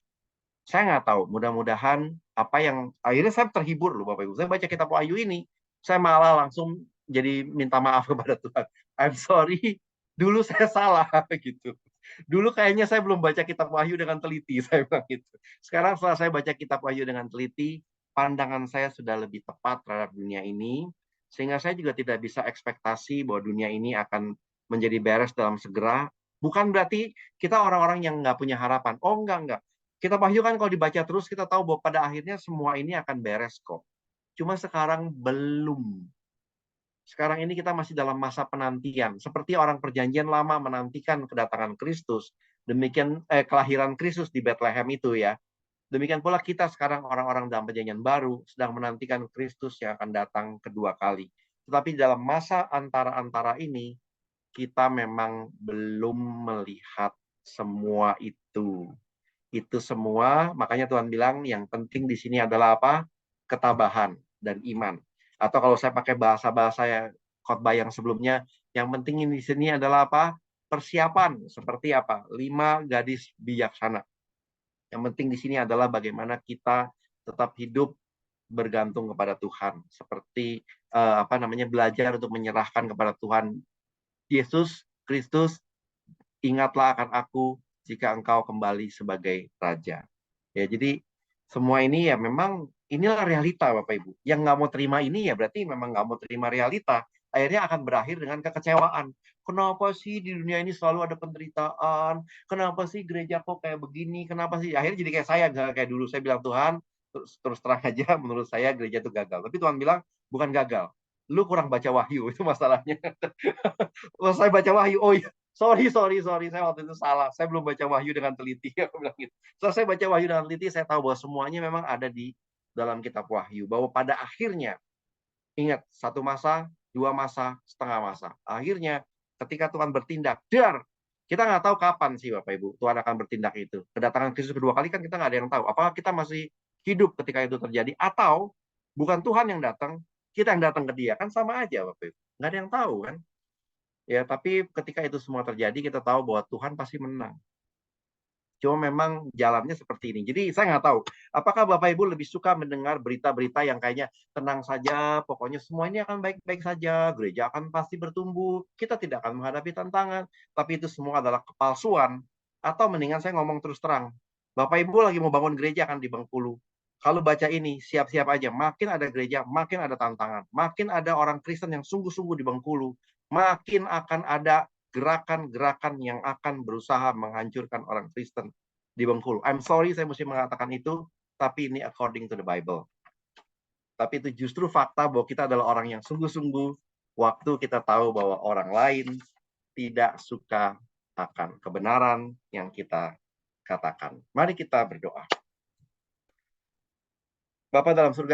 Saya nggak tahu, mudah-mudahan apa yang akhirnya saya terhibur loh Bapak Ibu. Saya baca kitab Wahyu ini, saya malah langsung jadi minta maaf kepada Tuhan. I'm sorry, Dulu saya salah gitu. Dulu kayaknya saya belum baca kitab Wahyu dengan teliti, saya bilang gitu. Sekarang setelah saya baca kitab Wahyu dengan teliti, pandangan saya sudah lebih tepat terhadap dunia ini, sehingga saya juga tidak bisa ekspektasi bahwa dunia ini akan menjadi beres dalam segera. Bukan berarti kita orang-orang yang nggak punya harapan. Oh, enggak. Kitab Wahyu kan kalau dibaca terus, kita tahu bahwa pada akhirnya semua ini akan beres kok. Cuma sekarang belum. Sekarang ini kita masih dalam masa penantian. Seperti orang perjanjian lama menantikan kedatangan Kristus. Demikian kelahiran Kristus di Bethlehem itu ya. Demikian pula kita sekarang orang-orang dalam perjanjian baru sedang menantikan Kristus yang akan datang kedua kali. Tetapi dalam masa antara-antara ini, kita memang belum melihat semua itu. Itu semua, makanya Tuhan bilang yang penting di sini adalah apa? Ketabahan dan iman. Atau kalau saya pakai bahasa-bahasa khotbah yang sebelumnya, yang penting di sini adalah apa? Persiapan. Seperti apa? 5 gadis bijaksana. Yang penting di sini adalah bagaimana kita tetap hidup bergantung kepada Tuhan. Seperti belajar untuk menyerahkan kepada Tuhan Yesus Kristus. Ingatlah akan aku jika engkau kembali sebagai raja. Ya, jadi semua ini ya memang inilah realita Bapak Ibu. Yang nggak mau terima ini ya berarti memang nggak mau terima realita. Akhirnya akan berakhir dengan kekecewaan. Kenapa sih di dunia ini selalu ada penderitaan? Kenapa sih gereja kok kayak begini? Kenapa sih? Akhirnya jadi kayak saya, kayak dulu saya bilang Tuhan, terus terang aja menurut saya gereja itu gagal. Tapi Tuhan bilang bukan gagal. Lu kurang baca Wahyu, itu masalahnya. Kalau saya baca Wahyu, oh iya, sorry, saya waktu itu salah. Saya belum baca Wahyu dengan teliti. Aku bilang gitu. Setelah saya baca Wahyu dengan teliti, saya tahu bahwa semuanya memang ada di dalam kitab Wahyu. Bahwa pada akhirnya, ingat, satu masa, dua masa, setengah masa. Akhirnya, ketika Tuhan bertindak, kita nggak tahu kapan sih Bapak Ibu Tuhan akan bertindak itu. Kedatangan Kristus kedua kali kan kita nggak ada yang tahu. Apakah kita masih hidup ketika itu terjadi? Atau bukan Tuhan yang datang, kita yang datang ke dia. Kan sama aja Bapak Ibu. Nggak ada yang tahu kan. Ya, tapi ketika itu semua terjadi, kita tahu bahwa Tuhan pasti menang. Cuma memang jalannya seperti ini. Jadi saya nggak tahu, apakah Bapak Ibu lebih suka mendengar berita-berita yang kayaknya tenang saja, pokoknya semuanya akan baik-baik saja, gereja akan pasti bertumbuh, kita tidak akan menghadapi tantangan, tapi itu semua adalah kepalsuan. Atau mendingan saya ngomong terus terang, Bapak Ibu lagi mau bangun gereja kan di Bengkulu. Kalau baca ini, siap-siap aja. Makin ada gereja, makin ada tantangan. Makin ada orang Kristen yang sungguh-sungguh di Bengkulu. Makin akan ada gerakan-gerakan yang akan berusaha menghancurkan orang Kristen di Bengkulu. I'm sorry saya mesti mengatakan itu, tapi ini according to the Bible. Tapi itu justru fakta bahwa kita adalah orang yang sungguh-sungguh waktu kita tahu bahwa orang lain tidak suka akan kebenaran yang kita katakan. Mari kita berdoa. Bapa dalam surga,